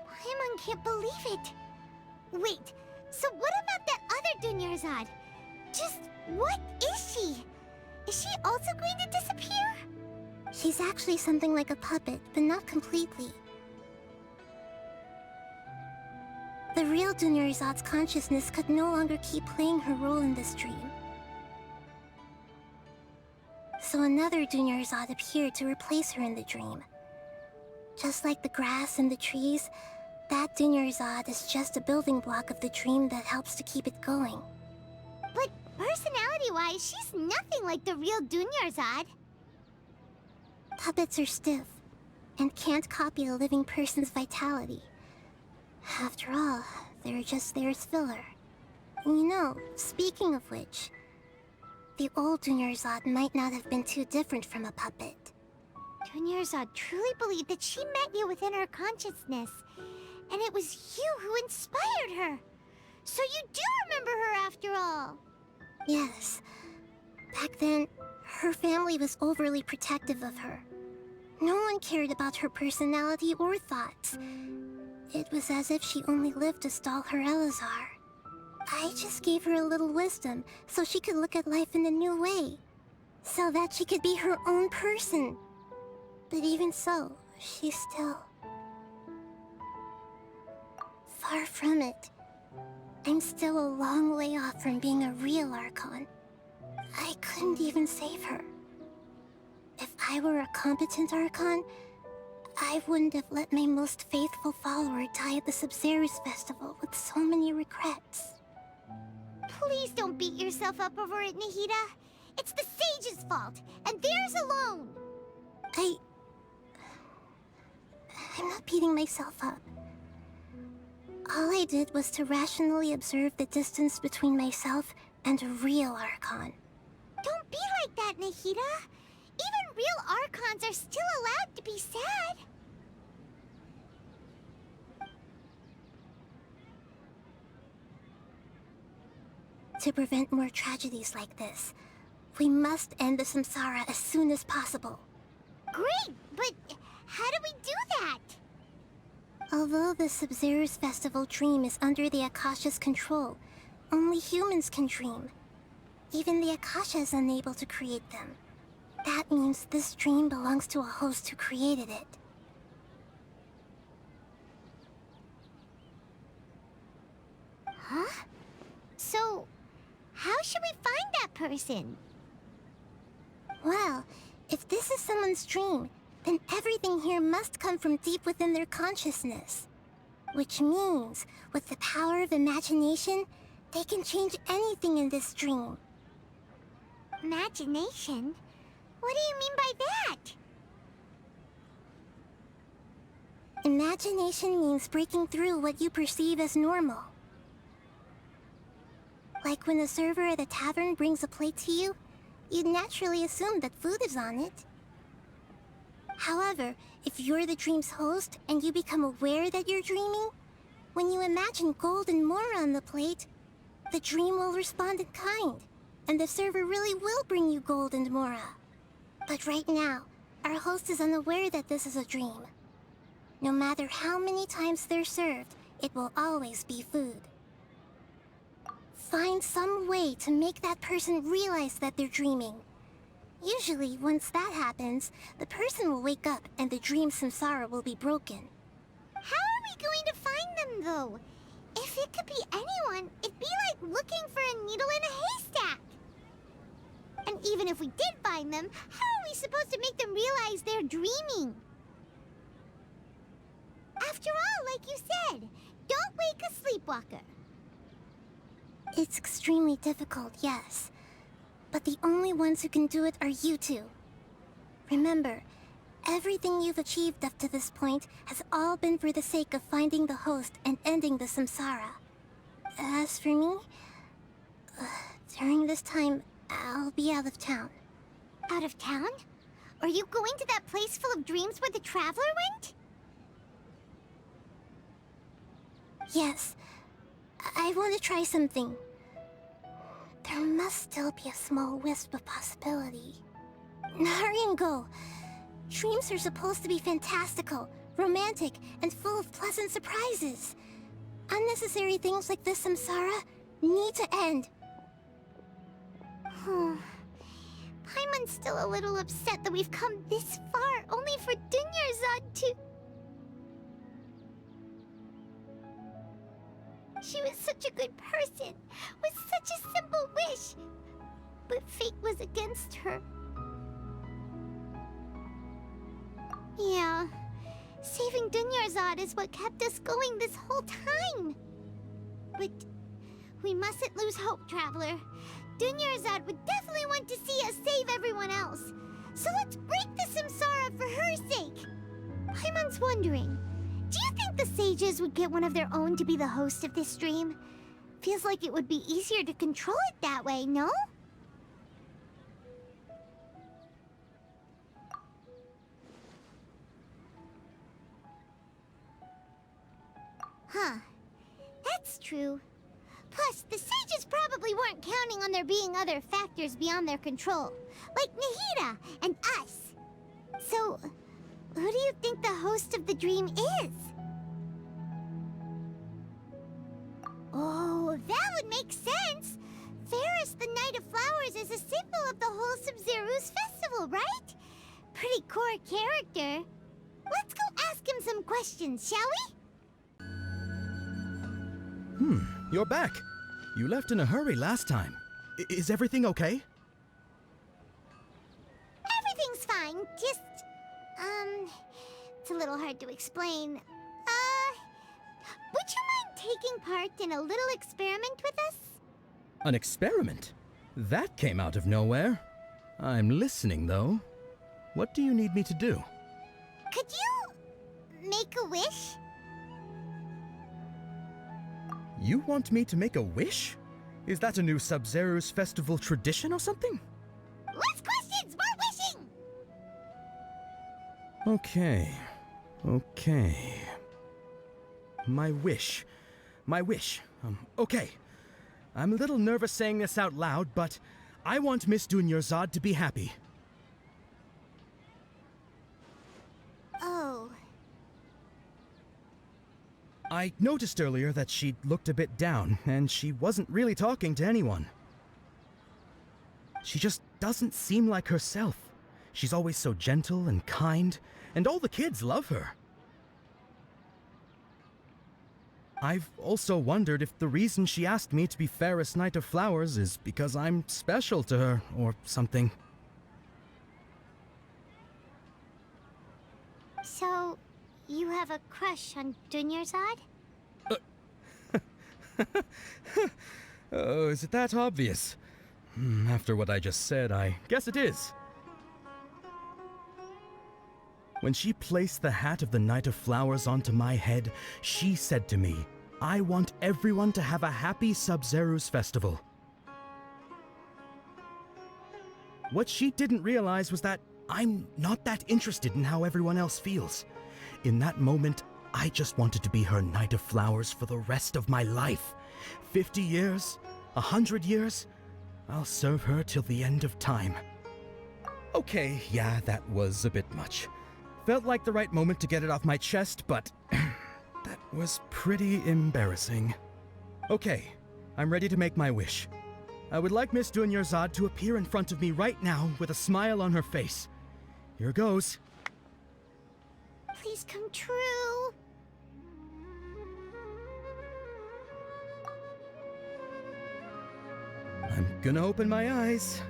Paimon can't believe it. Wait, so what about that other Dunyarzad? Just what is she? Is she also going to disappear? She's actually something like a puppet, but not completely. The real Dunyarzad's consciousness could no longer keep playing her role in this dream. So another Dunyarzad appeared to replace her in the dream. Just like the grass and the trees, that Dunyarzad is just a building block of the dream that helps to keep it going. But personality-wise, she's nothing like the real Dunyarzad. Puppets are stiff, and can't copy a living person's vitality. After all, they're just there as filler. You know, speaking of which, the old Dunyarzad might not have been too different from a puppet. Dunyarzad truly believed that she met you within her consciousness, and it was you who inspired her. So you do remember her after all. Yes. Back then, her family was overly protective of her. No one cared about her personality or thoughts. It was as if she only lived to stall her Elazar. I just gave her a little wisdom so she could look at life in a new way. So that she could be her own person. But even so, she's still... far from it. I'm still a long way off from being a real Archon. I couldn't even save her. If I were a competent Archon, I wouldn't have let my most faithful follower die at the Sabzeruz festival with so many regrets. Please don't beat yourself up over it, Nahida. It's the sage's fault, and theirs alone. I'm not beating myself up. All I did was to rationally observe the distance between myself and a real Archon. Don't be like that, Nahida. Even real Archons are still allowed to be sad. To prevent more tragedies like this, we must end the samsara as soon as possible. Great, but how do we do that? Although the Sabzeruz festival dream is under the Akasha's control, only humans can dream. Even the Akasha is unable to create them. That means this dream belongs to a host who created it. Huh? So, how should we find that person? Well, if this is someone's dream, then everything here must come from deep within their consciousness. Which means, with the power of imagination, they can change anything in this dream. Imagination? What do you mean by that? Imagination means breaking through what you perceive as normal. Like when a server at a tavern brings a plate to you, you'd naturally assume that food is on it. However, if you're the dream's host and you become aware that you're dreaming, when you imagine gold and more on the plate, the dream will respond in kind, and the server really will bring you gold and Mora. But right now, Our host is unaware that this is a dream. No matter how many times they're served, it will always be food. Find some way to make that person realize that they're dreaming. Usually, once that happens, the person will wake up and the dream samsara will be broken. How are we going to find them, though? If it could be anyone, it'd be like looking for a needle in a haystack. And even if we did find them, how are we supposed to make them realize they're dreaming? After all, like you said, don't wake a sleepwalker. It's extremely difficult, yes. But the only ones who can do it are you two. Remember, everything you've achieved up to this point has all been for the sake of finding the host and ending the samsara. As for me, during this time, I'll be out of town. Out of town? Are you going to that place full of dreams where the Traveler went? Yes. I want to try something. There must still be a small wisp of possibility. Hurry and go. Dreams are supposed to be fantastical, romantic, and full of pleasant surprises. Unnecessary things like this samsara need to end. Paimon's still a little upset that we've come this far only for Dunyarzad to... She was such a good person, with such a simple wish. But fate was against her. Yeah, saving Dunyarzad is what kept us going this whole time. But we mustn't lose hope, Traveler. Dunyarzad would definitely want to see us save everyone else. So let's break the samsara for her sake. Paimon's wondering, do you think the sages would get one of their own to be the host of this stream? Feels like it would be easier to control it that way, no? Huh. That's true. Plus, the sages probably weren't counting on there being other factors beyond their control, like Nahida and us. So, who do you think the host of the dream is? Oh, that would make sense. Ferris, the Knight of Flowers, is a symbol of the whole Sabzeruz festival, right? Pretty core character. Let's go ask him some questions, shall we? You're back. You left in a hurry last time. Is everything okay? Everything's fine, just... it's a little hard to explain. Would you mind taking part in a little experiment with us? An experiment? That came out of nowhere. I'm listening, though. What do you need me to do? Could you... make a wish? You want me to make a wish? Is that a new Sabzeruz festival tradition or something? Less questions, more wishing! Okay. My wish. Okay. I'm a little nervous saying this out loud, but I want Miss Dunyarzad to be happy. Oh. I noticed earlier that she looked a bit down, and she wasn't really talking to anyone. She just doesn't seem like herself. She's always so gentle and kind, and all the kids love her. I've also wondered if the reason she asked me to be Ferris Knight of Flowers is because I'm special to her, or something. So, you have a crush on Dunyarzad? Oh, is it that obvious? After what I just said, I guess it is. When she placed the hat of the Knight of Flowers onto my head, she said to me, I want everyone to have a happy Sabzeruz festival. What she didn't realize was that I'm not that interested in how everyone else feels. In that moment, I just wanted to be her Knight of Flowers for the rest of my life. 50 years, 100 years, I'll serve her till the end of time. Okay, yeah, that was a bit much. Felt like the right moment to get it off my chest, but that was pretty embarrassing. Okay, I'm ready to make my wish. I would like Miss Dunyarzad to appear in front of me right now with a smile on her face. Here goes. Please come true. I'm gonna open my eyes.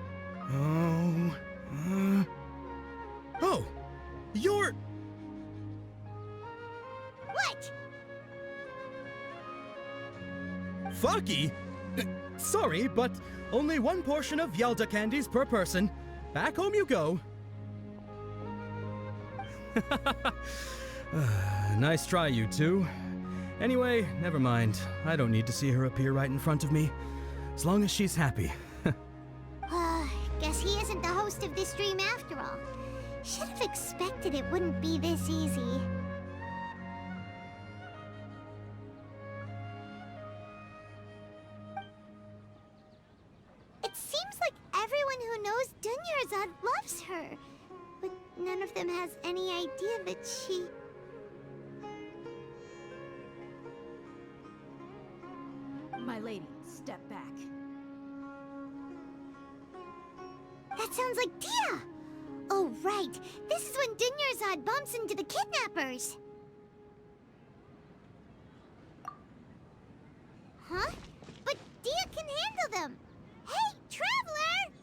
Oh, you're... What? Fucky? Sorry, but only one portion of Yelda candies per person. Back home you go. Nice try, you two. Anyway, never mind. I don't need to see her appear right in front of me. As long as she's happy. Guess he isn't the host of this dream after all. Should have expected it wouldn't be this easy. It seems like everyone who knows Dunyarzad loves her, but none of them has any idea that she... My lady, step back. That sounds like Dehya! Oh, right. This is when Dunyarzad bumps into the kidnappers. Huh? But Dehya can handle them. Hey, Traveler!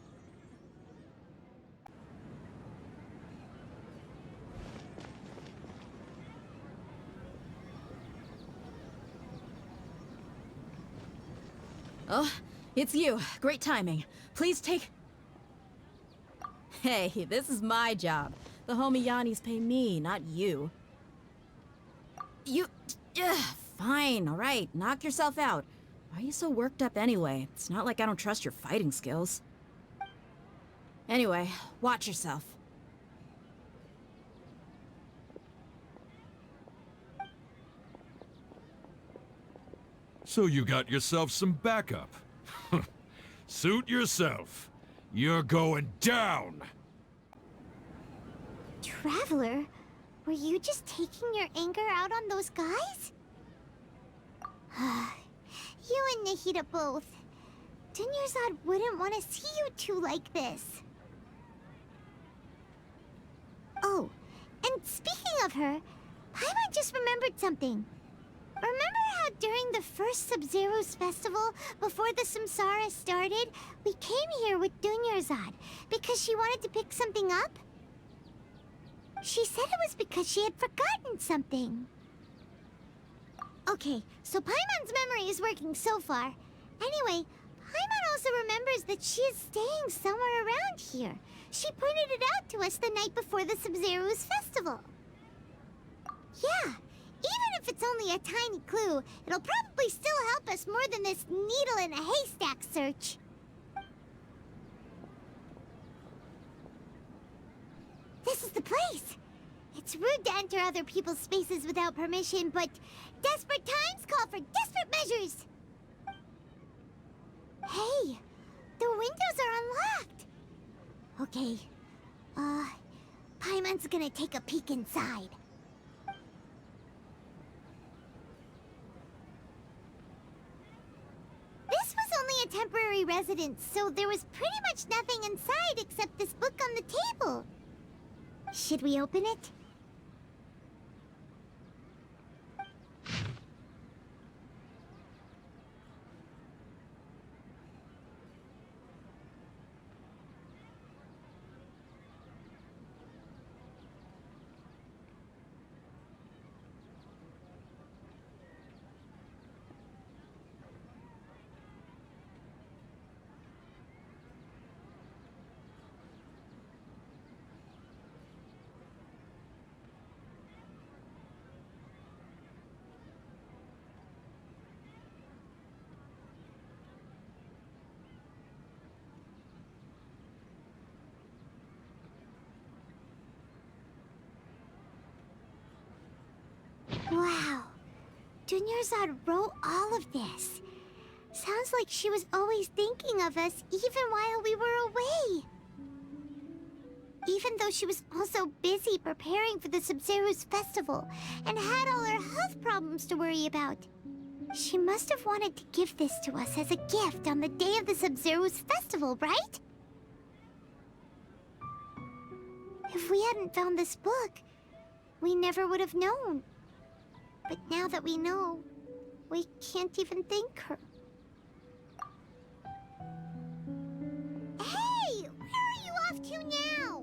Oh, it's you. Great timing. Please take... Hey, this is my job. The homie Yannis pay me, not you. You... fine, alright. Knock yourself out. Why are you so worked up anyway? It's not like I don't trust your fighting skills. Anyway, watch yourself. So you got yourself some backup. Suit yourself. You're going down! Traveler, were you just taking your anger out on those guys? You and Nahida both. Dunyarzad wouldn't want to see you two like this. Oh, and speaking of her, Paimon just remembered something. Remember how during the first Sabzeruz festival, before the Samsara started, we came here with Dunyarzad because she wanted to pick something up? She said it was because she had forgotten something. Okay, so Paimon's memory is working so far. Anyway, Paimon also remembers that she is staying somewhere around here. She pointed it out to us the night before the Sabzeruz festival. Yeah, even if it's only a tiny clue, it'll probably still help us more than this needle in a haystack search. This is the place! It's rude to enter other people's spaces without permission, but desperate times call for desperate measures! Hey, the windows are unlocked! Okay, Paimon's gonna take a peek inside. This was only a temporary residence, so there was pretty much nothing inside except this book on the table. Should we open it? Wow. Dunyarzad wrote all of this. Sounds like she was always thinking of us even while we were away. Even though she was also busy preparing for the Sabzeruz festival and had all her health problems to worry about. She must have wanted to give this to us as a gift on the day of the Sabzeruz festival, right? If we hadn't found this book, we never would have known. But now that we know, we can't even thank her. Hey! Where are you off to now?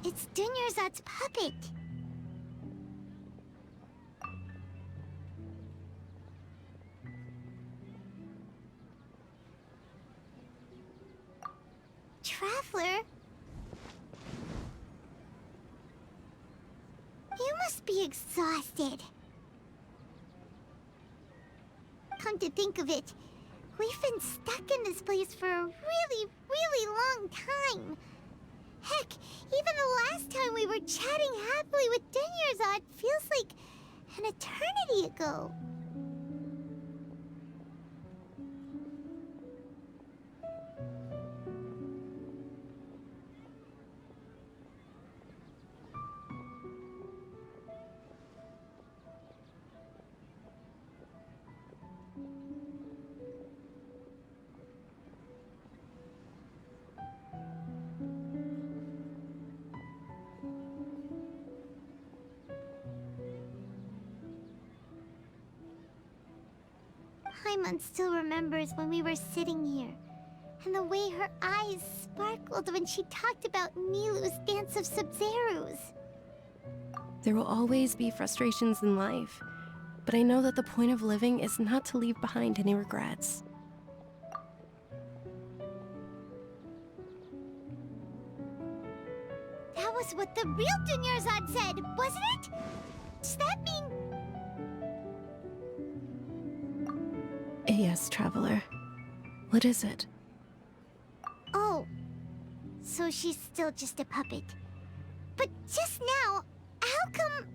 It's Dunyarzad's puppet. Traveler? You must be exhausted. Come to think of it, we've been stuck in this place for a really long time. Heck, even the last time we were chatting happily with Dunyarzad feels like an eternity ago. Paimon still remembers when we were sitting here, and the way her eyes sparkled when she talked about Nilu's Dance of Sabzeruz. There will always be frustrations in life, but I know that the point of living is not to leave behind any regrets. That was what the real Dunyarzad said, wasn't it? Does that mean... Yes, Traveler. What is it? Oh, so she's still just a puppet. But just now, how come...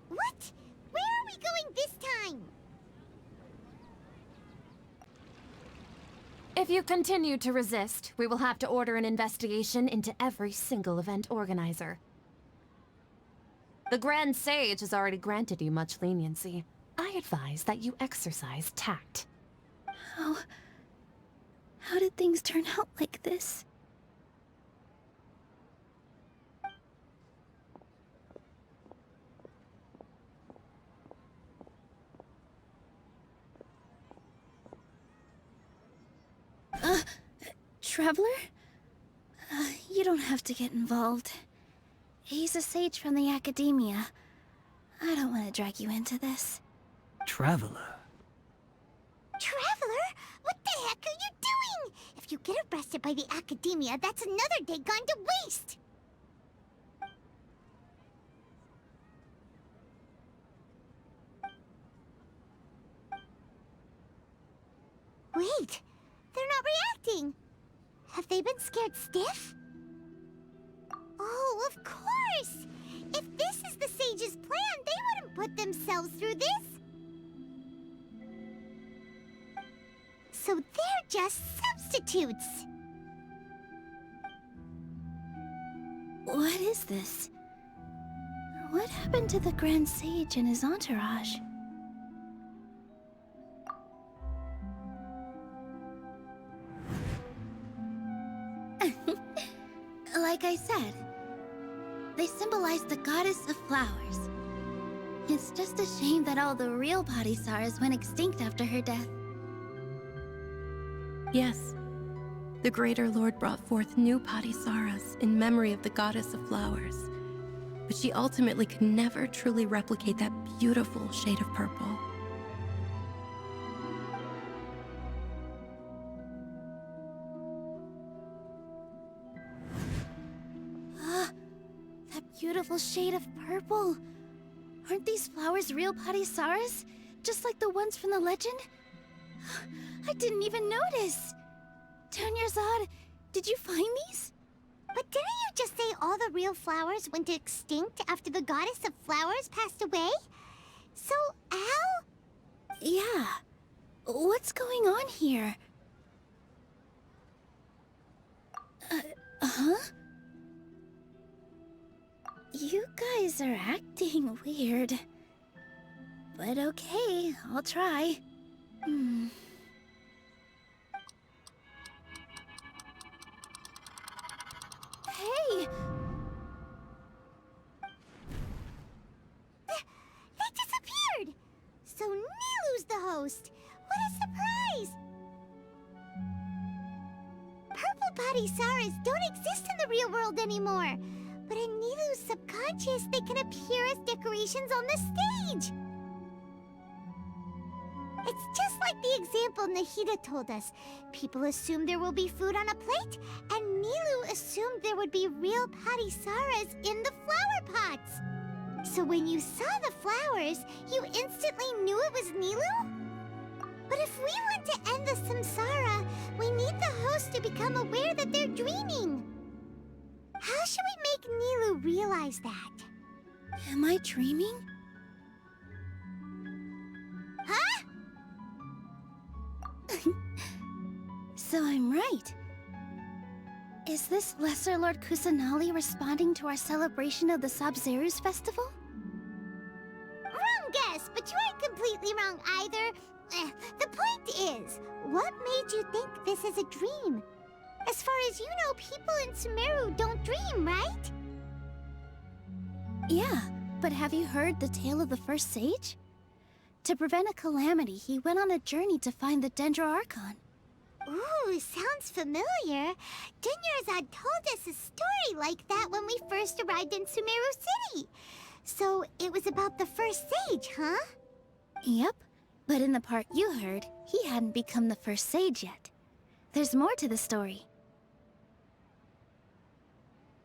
What? Where are we going this time? If you continue to resist, we will have to order an investigation into every single event organizer. The Grand Sage has already granted you much leniency. I advise that you exercise tact. How did things turn out like this? Traveler? You don't have to get involved. He's a sage from the academia. I don't want to drag you into this. Traveler? Traveler? What the heck are you doing? If you get arrested by the academia, that's another day gone to waste! Wait, they're not reacting. Have they been scared stiff? Oh, of course! If this is the sage's plan, they wouldn't put themselves through this. So they're just substitutes. What is this? What happened to the Grand Sage and his entourage? Like I said, they symbolize the goddess of flowers. It's just a shame that all the real Padisaras went extinct after her death. Yes. The Greater Lord brought forth new Padisaras in memory of the goddess of flowers. But she ultimately could never truly replicate that beautiful shade of purple. That beautiful shade of purple. Aren't these flowers real Padisaras? Just like the ones from the legend? I didn't even notice! Dunyarzad, did you find these? But didn't you just say all the real flowers went extinct after the goddess of flowers passed away? So, how? Yeah. What's going on here? Huh? You guys are acting weird. But okay, I'll try. Hey! They disappeared! So Nilu's the host! What a surprise! Purple body Saras don't exist in the real world anymore. But in Nilu's subconscious, they can appear as decorations on the stage. It's just like the example Nahida told us. People assume there will be food on a plate, and Nilu assumed there would be real Patisaras in the flower pots. So when you saw the flowers, you instantly knew it was Nilu? But if we want to end the samsara, we need the host to become aware that they're dreaming. How should we make Nilu realize that? Am I dreaming? Huh? So I'm right. Is this Lesser Lord Kusanali responding to our celebration of the Sabzeruz festival? Wrong guess, but you aren't completely wrong either. The point is, what made you think this is a dream? As far as you know, people in Sumeru don't dream, right? Yeah, but have you heard the tale of the first sage? To prevent a calamity, he went on a journey to find the Dendro Archon. Ooh, sounds familiar. Dunyarzad told us a story like that when we first arrived in Sumeru City. So it was about the first sage, huh? Yep, but in the part you heard, he hadn't become the first sage yet. There's more to the story.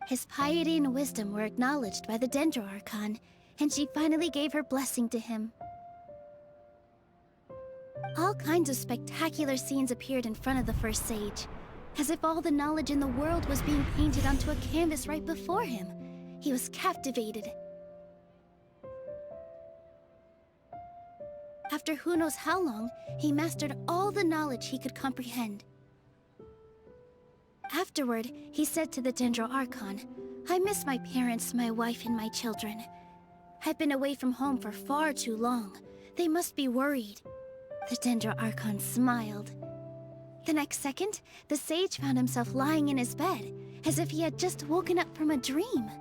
His piety and wisdom were acknowledged by the Dendro Archon, and she finally gave her blessing to him. All kinds of spectacular scenes appeared in front of the first sage, as if all the knowledge in the world was being painted onto a canvas right before him. He was captivated. After who knows how long, he mastered all the knowledge he could comprehend. Afterward, he said to the Dendro Archon, "I miss my parents, my wife, and my children. I've been away from home for far too long. They must be worried." The Dendro Archon smiled. The next second, the sage found himself lying in his bed, as if he had just woken up from a dream.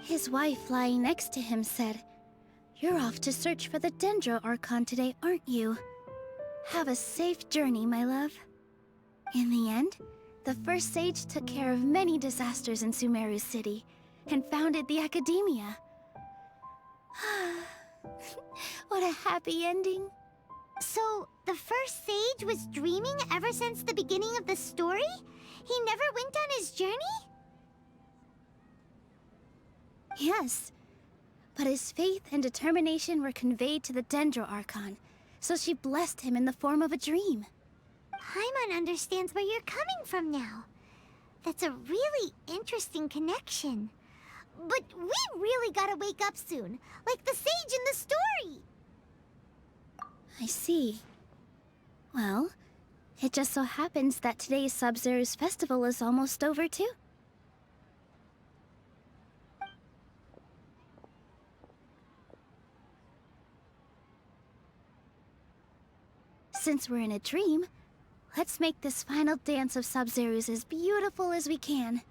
His wife, lying next to him, said, "You're off to search for the Dendro Archon today, aren't you? Have a safe journey, my love." In the end, the first sage took care of many disasters in Sumeru City, and founded the Academia. What a happy ending. So, the first sage was dreaming ever since the beginning of the story? He never went on his journey? Yes, but his faith and determination were conveyed to the Dendro Archon, so she blessed him in the form of a dream. Paimon understands where you're coming from now. That's a really interesting connection. But we really gotta wake up soon, like the sage in the story! I see. Well, it just so happens that today's Sabzeruz festival is almost over too. Since we're in a dream, let's make this final dance of Sabzeruz as beautiful as we can.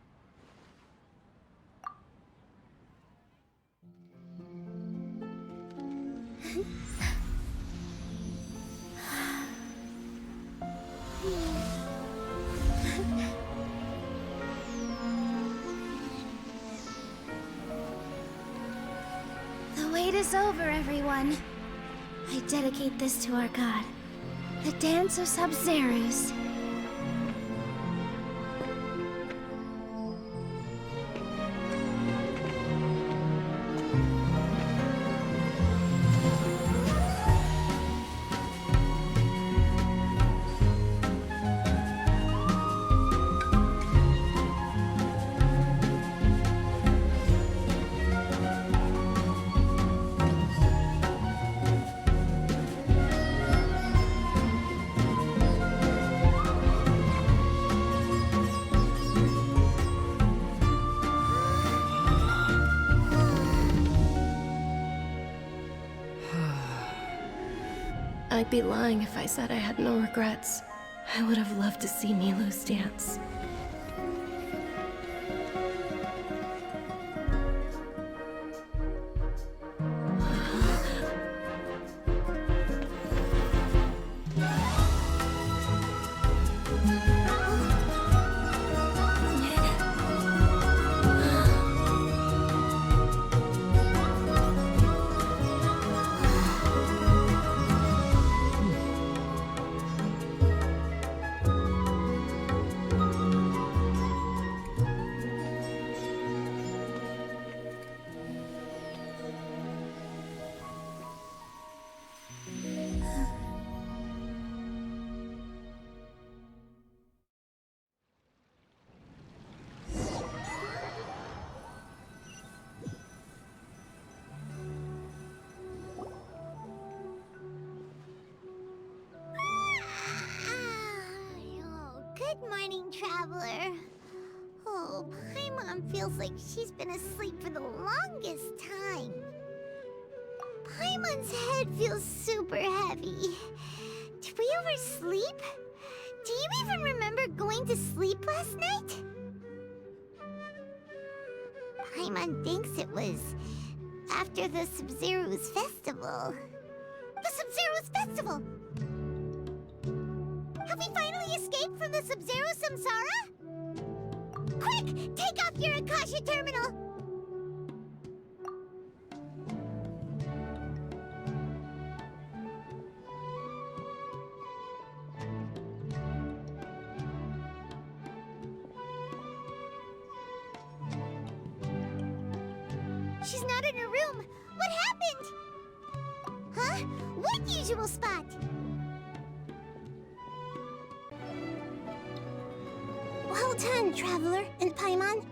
The wait is over, everyone. I dedicate this to our god, the dance of Sabzeruz. I'd be lying if I said I had no regrets. I would have loved to see Nilou's dance. Good morning, traveler. Oh, Paimon feels like she's been asleep for the longest time. Paimon's head feels super heavy. Did we oversleep? Do you even remember going to sleep last night? Paimon thinks it was after the Sabzeruz festival. The Sabzeruz festival! Have we finally escaped from the Sabzeruz samsara? Quick! Take off your Akasha terminal! She's not in her room. What happened? Huh? What usual spot? Well done, Traveler and Paimon.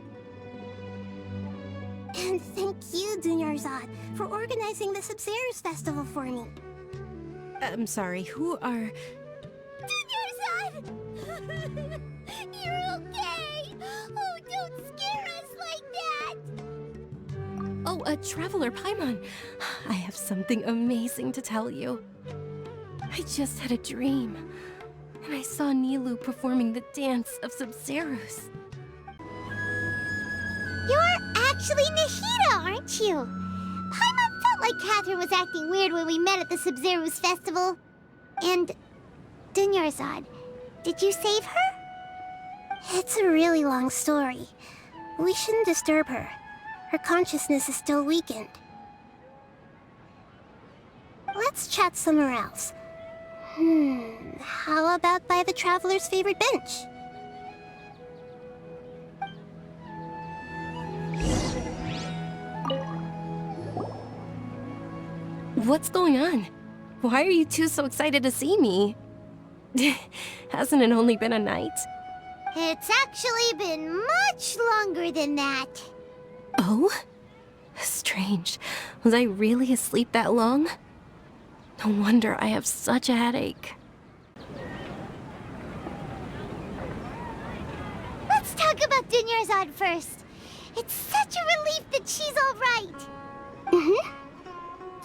And thank you, Dunyarzad, for organizing the Sabzeruz festival for me. I'm sorry, who are... Dunyarzad! You're okay! Oh, don't scare us like that! Oh, Traveler Paimon. I have something amazing to tell you. I just had a dream, and I saw Nilou performing the dance of Sabzeruz. You're actually Nahida, aren't you? Paimon felt like Catherine was acting weird when we met at the Sabzeruz festival. And... Dunyarzad, did you save her? It's a really long story. We shouldn't disturb her. Her consciousness is still weakened. Let's chat somewhere else. How about by the Traveler's favorite bench? What's going on? Why are you two so excited to see me? Hasn't it only been a night? It's actually been much longer than that. Oh? Strange. Was I really asleep that long? No wonder I have such a headache. Let's talk about Dunyarzad first. It's such a relief that she's all right.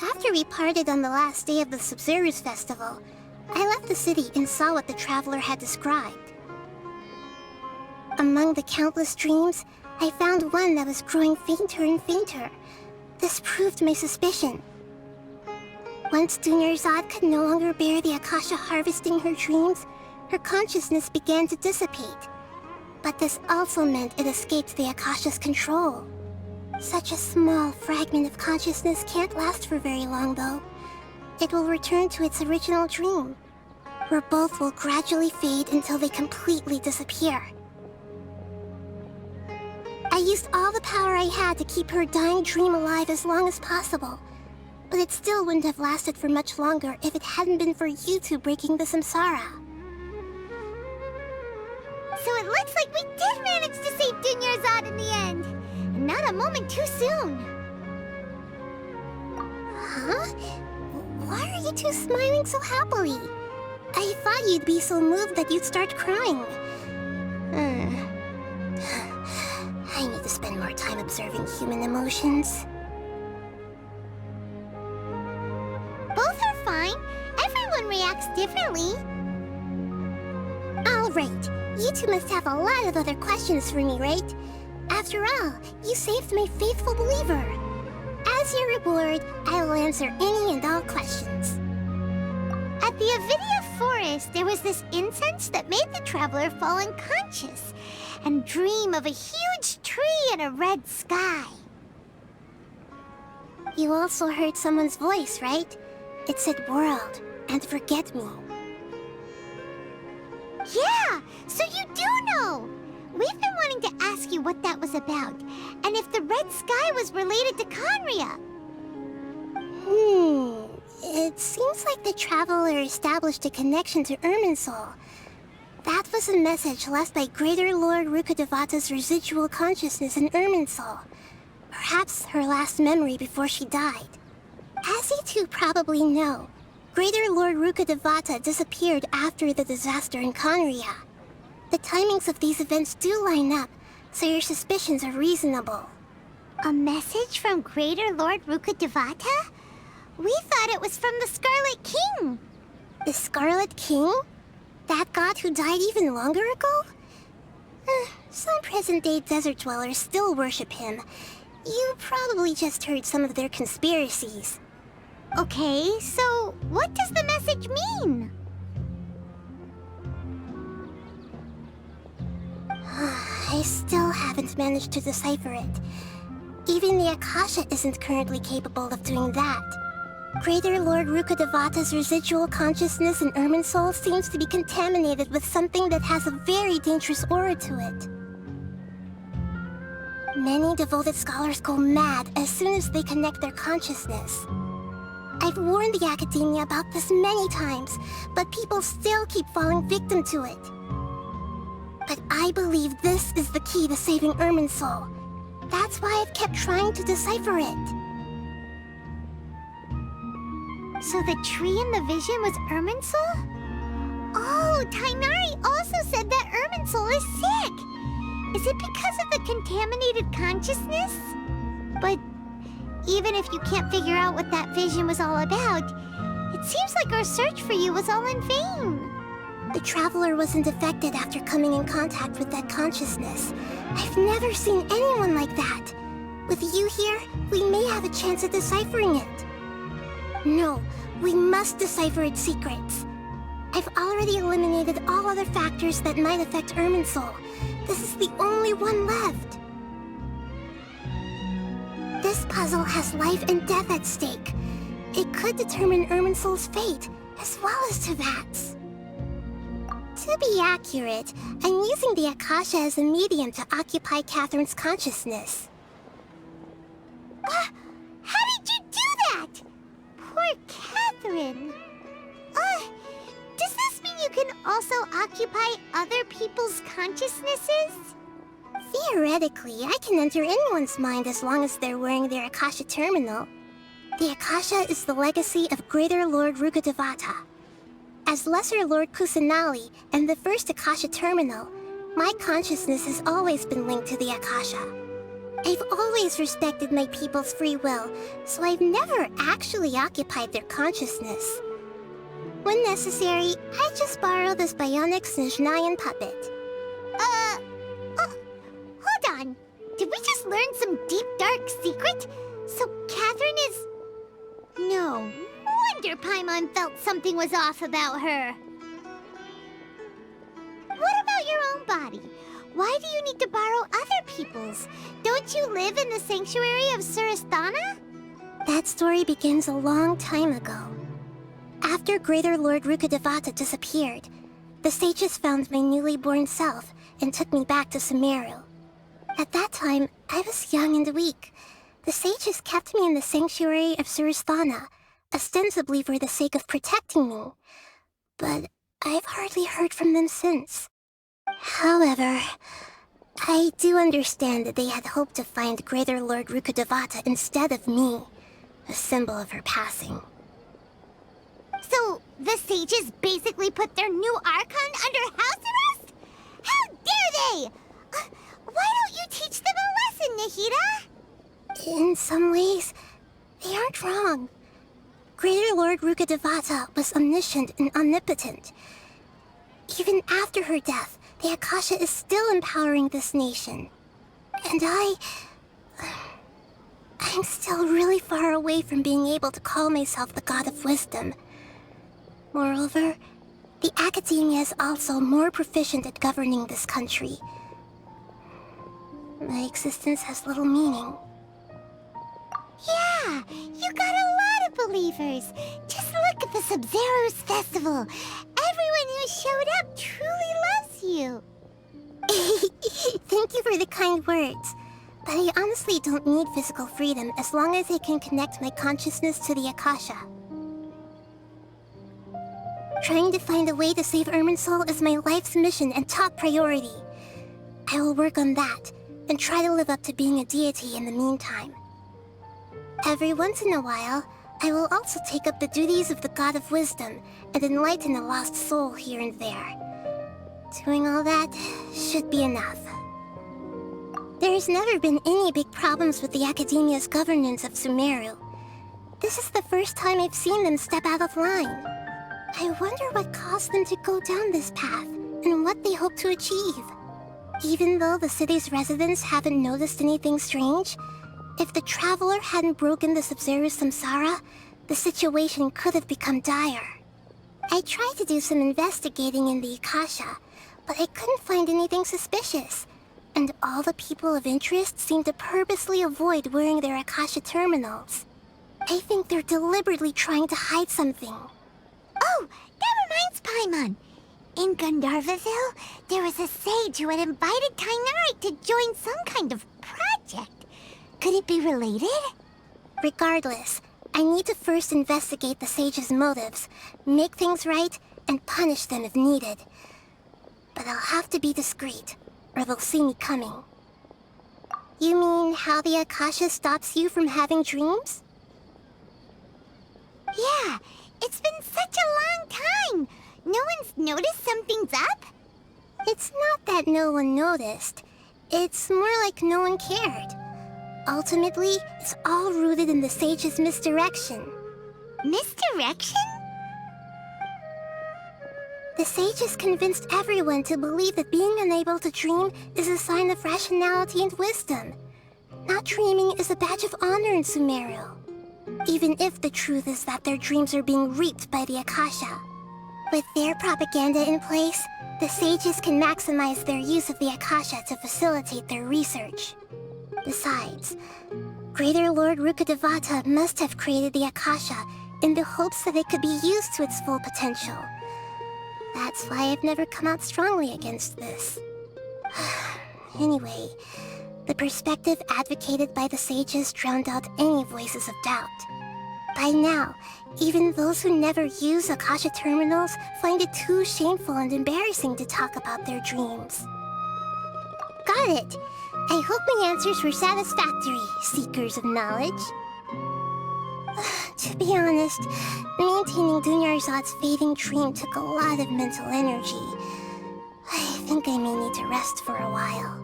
After we parted on the last day of the Sabzeruz festival, I left the city and saw what the Traveler had described. Among the countless dreams, I found one that was growing fainter and fainter. This proved my suspicion. Once Dunyarzad could no longer bear the Akasha harvesting her dreams, her consciousness began to dissipate. But this also meant it escaped the Akasha's control. Such a small fragment of consciousness can't last for very long, though. It will return to its original dream, where both will gradually fade until they completely disappear. I used all the power I had to keep her dying dream alive as long as possible, but it still wouldn't have lasted for much longer if it hadn't been for you two breaking the samsara. So it looks like we did manage to save Dunyarzad in the end. And not a moment too soon. Huh? Why are you two smiling so happily? I thought you'd be so moved that you'd start crying. I need to spend more time observing human emotions. Both are fine. Everyone differently. All right. You two must have a lot of other questions for me, right? After all, you saved my faithful believer. As your reward, I will answer any and all questions. At the Avidia forest, there was this incense that made the traveler fall unconscious and dream of a huge tree and a red sky. You also heard someone's voice, right? It said world and forget me. Yeah, so you do know! We've been wanting to ask you what that was about, and if the red sky was related to Conria. It seems like the traveler established a connection to Irminsul. That was a message left by Greater Lord Rukkhadevata's residual consciousness in Irminsul. Perhaps her last memory before she died. As you two probably know, Greater Lord Rukkhadevata disappeared after the disaster in Conria. The timings of these events do line up, so your suspicions are reasonable. A message from Greater Lord Rukkhadevata? We thought it was from the Scarlet King. The Scarlet King? That god who died even longer ago? Some present-day desert dwellers still worship him. You probably just heard some of their conspiracies. Okay, so what does the message mean? I still haven't managed to decipher it. Even the Akasha isn't currently capable of doing that. Greater Lord Rukkhadevata's residual consciousness in Irminsul seems to be contaminated with something that has a very dangerous aura to it. Many devoted scholars go mad as soon as they connect their consciousness. I've warned the Academia about this many times, but people still keep falling victim to it. But I believe this is the key to saving Irminsul. That's why I've kept trying to decipher it. So the tree in the vision was Irminsul? Oh, Tighnari also said that Irminsul is sick! Is it because of the contaminated consciousness? But even if you can't figure out what that vision was all about, it seems like our search for you was all in vain. The Traveler wasn't affected after coming in contact with that consciousness. I've never seen anyone like that. With you here, we may have a chance at deciphering it. No, we must decipher its secrets. I've already eliminated all other factors that might affect Irminsul. This is the only one left. This puzzle has life and death at stake. It could determine Irminsul's fate, as well as Tevat's. To be accurate, I'm using the Akasha as a medium to occupy Catherine's consciousness. How did you do that? Poor Catherine. Does this mean you can also occupy other people's consciousnesses? Theoretically, I can enter anyone's mind as long as they're wearing their Akasha terminal. The Akasha is the legacy of Greater Lord Rukkhadevata. As Lesser Lord Kusanali and the first Akasha terminal, my consciousness has always been linked to the Akasha. I've always respected my people's free will, so I've never actually occupied their consciousness. When necessary, I just borrow this bionic Snezhnayan puppet. Hold on. Did we just learn some deep, dark secret? So Catherine is... No wonder Paimon felt something was off about her. What about your own body? Why do you need to borrow other people's? Don't you live in the sanctuary of Surasthana? That story begins a long time ago. After Greater Lord Rukkhadevata disappeared, the sages found my newly born self and took me back to Sumeru. At that time, I was young and weak. The sages kept me in the sanctuary of Surasthana, ostensibly for the sake of protecting me. But I've hardly heard from them since. However, I do understand that they had hoped to find Greater Lord Rukkhadevata instead of me, a symbol of her passing. So, the sages basically put their new Archon under house arrest? How dare they! Why don't you teach them a lesson, Nahida? In some ways, they aren't wrong. Greater Lord Rukkhadevata was omniscient and omnipotent. Even after her death, the Akasha is still empowering this nation. And I'm still really far away from being able to call myself the God of Wisdom. Moreover, the Academia is also more proficient at governing this country. My existence has little meaning. Yeah, you got a lot of believers. Just look at the Sabzeruz festival. Everyone who showed up truly loves you. Thank you for the kind words. But I honestly don't need physical freedom as long as I can connect my consciousness to the Akasha. Trying to find a way to save Irminsul is my life's mission and top priority. I will work on that, and try to live up to being a deity in the meantime. Every once in a while, I will also take up the duties of the God of Wisdom and enlighten a lost soul here and there. Doing all that should be enough. There's never been any big problems with the Academia's governance of Sumeru. This is the first time I've seen them step out of line. I wonder what caused them to go down this path, and what they hope to achieve. Even though the city's residents haven't noticed anything strange, if the Traveler hadn't broken the Sabzeruz samsara, the situation could have become dire. I tried to do some investigating in the Akasha, but I couldn't find anything suspicious. And all the people of interest seem to purposely avoid wearing their Akasha terminals. I think they're deliberately trying to hide something. Oh, that reminds Paimon. In Gandharvaville, there was a sage who had invited Kainerite to join some kind of project. Could it be related? Regardless, I need to first investigate the sage's motives, make things right, and punish them if needed. But I'll have to be discreet, or they'll see me coming. You mean how the Akasha stops you from having dreams? Yeah, it's been such a long time. No one's noticed something's up? It's not that no one noticed. It's more like no one cared. Ultimately, it's all rooted in the sage's misdirection. Misdirection? The sage has convinced everyone to believe that being unable to dream is a sign of rationality and wisdom. Not dreaming is a badge of honor in Sumeru. Even if the truth is that their dreams are being reaped by the Akasha. With their propaganda in place, the sages can maximize their use of the Akasha to facilitate their research. Besides, Greater Lord Rukkhadevata must have created the Akasha in the hopes that it could be used to its full potential. That's why I've never come out strongly against this. Anyway, the perspective advocated by the sages drowned out any voices of doubt. By now, even those who never use Akasha terminals find it too shameful and embarrassing to talk about their dreams. Got it! I hope my answers were satisfactory, seekers of knowledge. To be honest, maintaining Dunyarzad's fading dream took a lot of mental energy. I think I may need to rest for a while.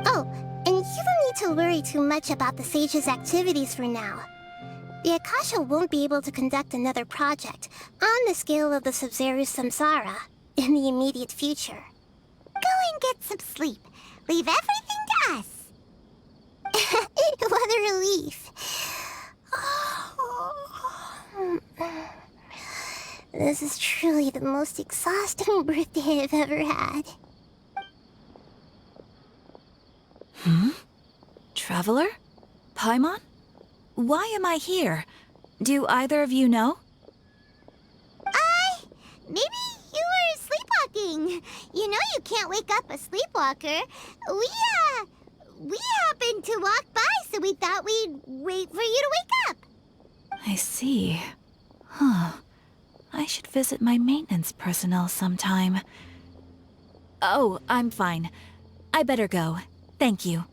Oh, and you don't need to worry too much about the sage's activities for now. The Akasha won't be able to conduct another project on the scale of the Sabzeruz samsara in the immediate future. Go and get some sleep. Leave everything to us. What a relief. This is truly the most exhausting birthday I've ever had. Traveler? Paimon? Why am I here? Do either of you know? Maybe you were sleepwalking. You know you can't wake up a sleepwalker. We happened to walk by, so we thought we'd wait for you to wake up. I see. Huh. I should visit my maintenance personnel sometime. Oh, I'm fine. I better go. Thank you.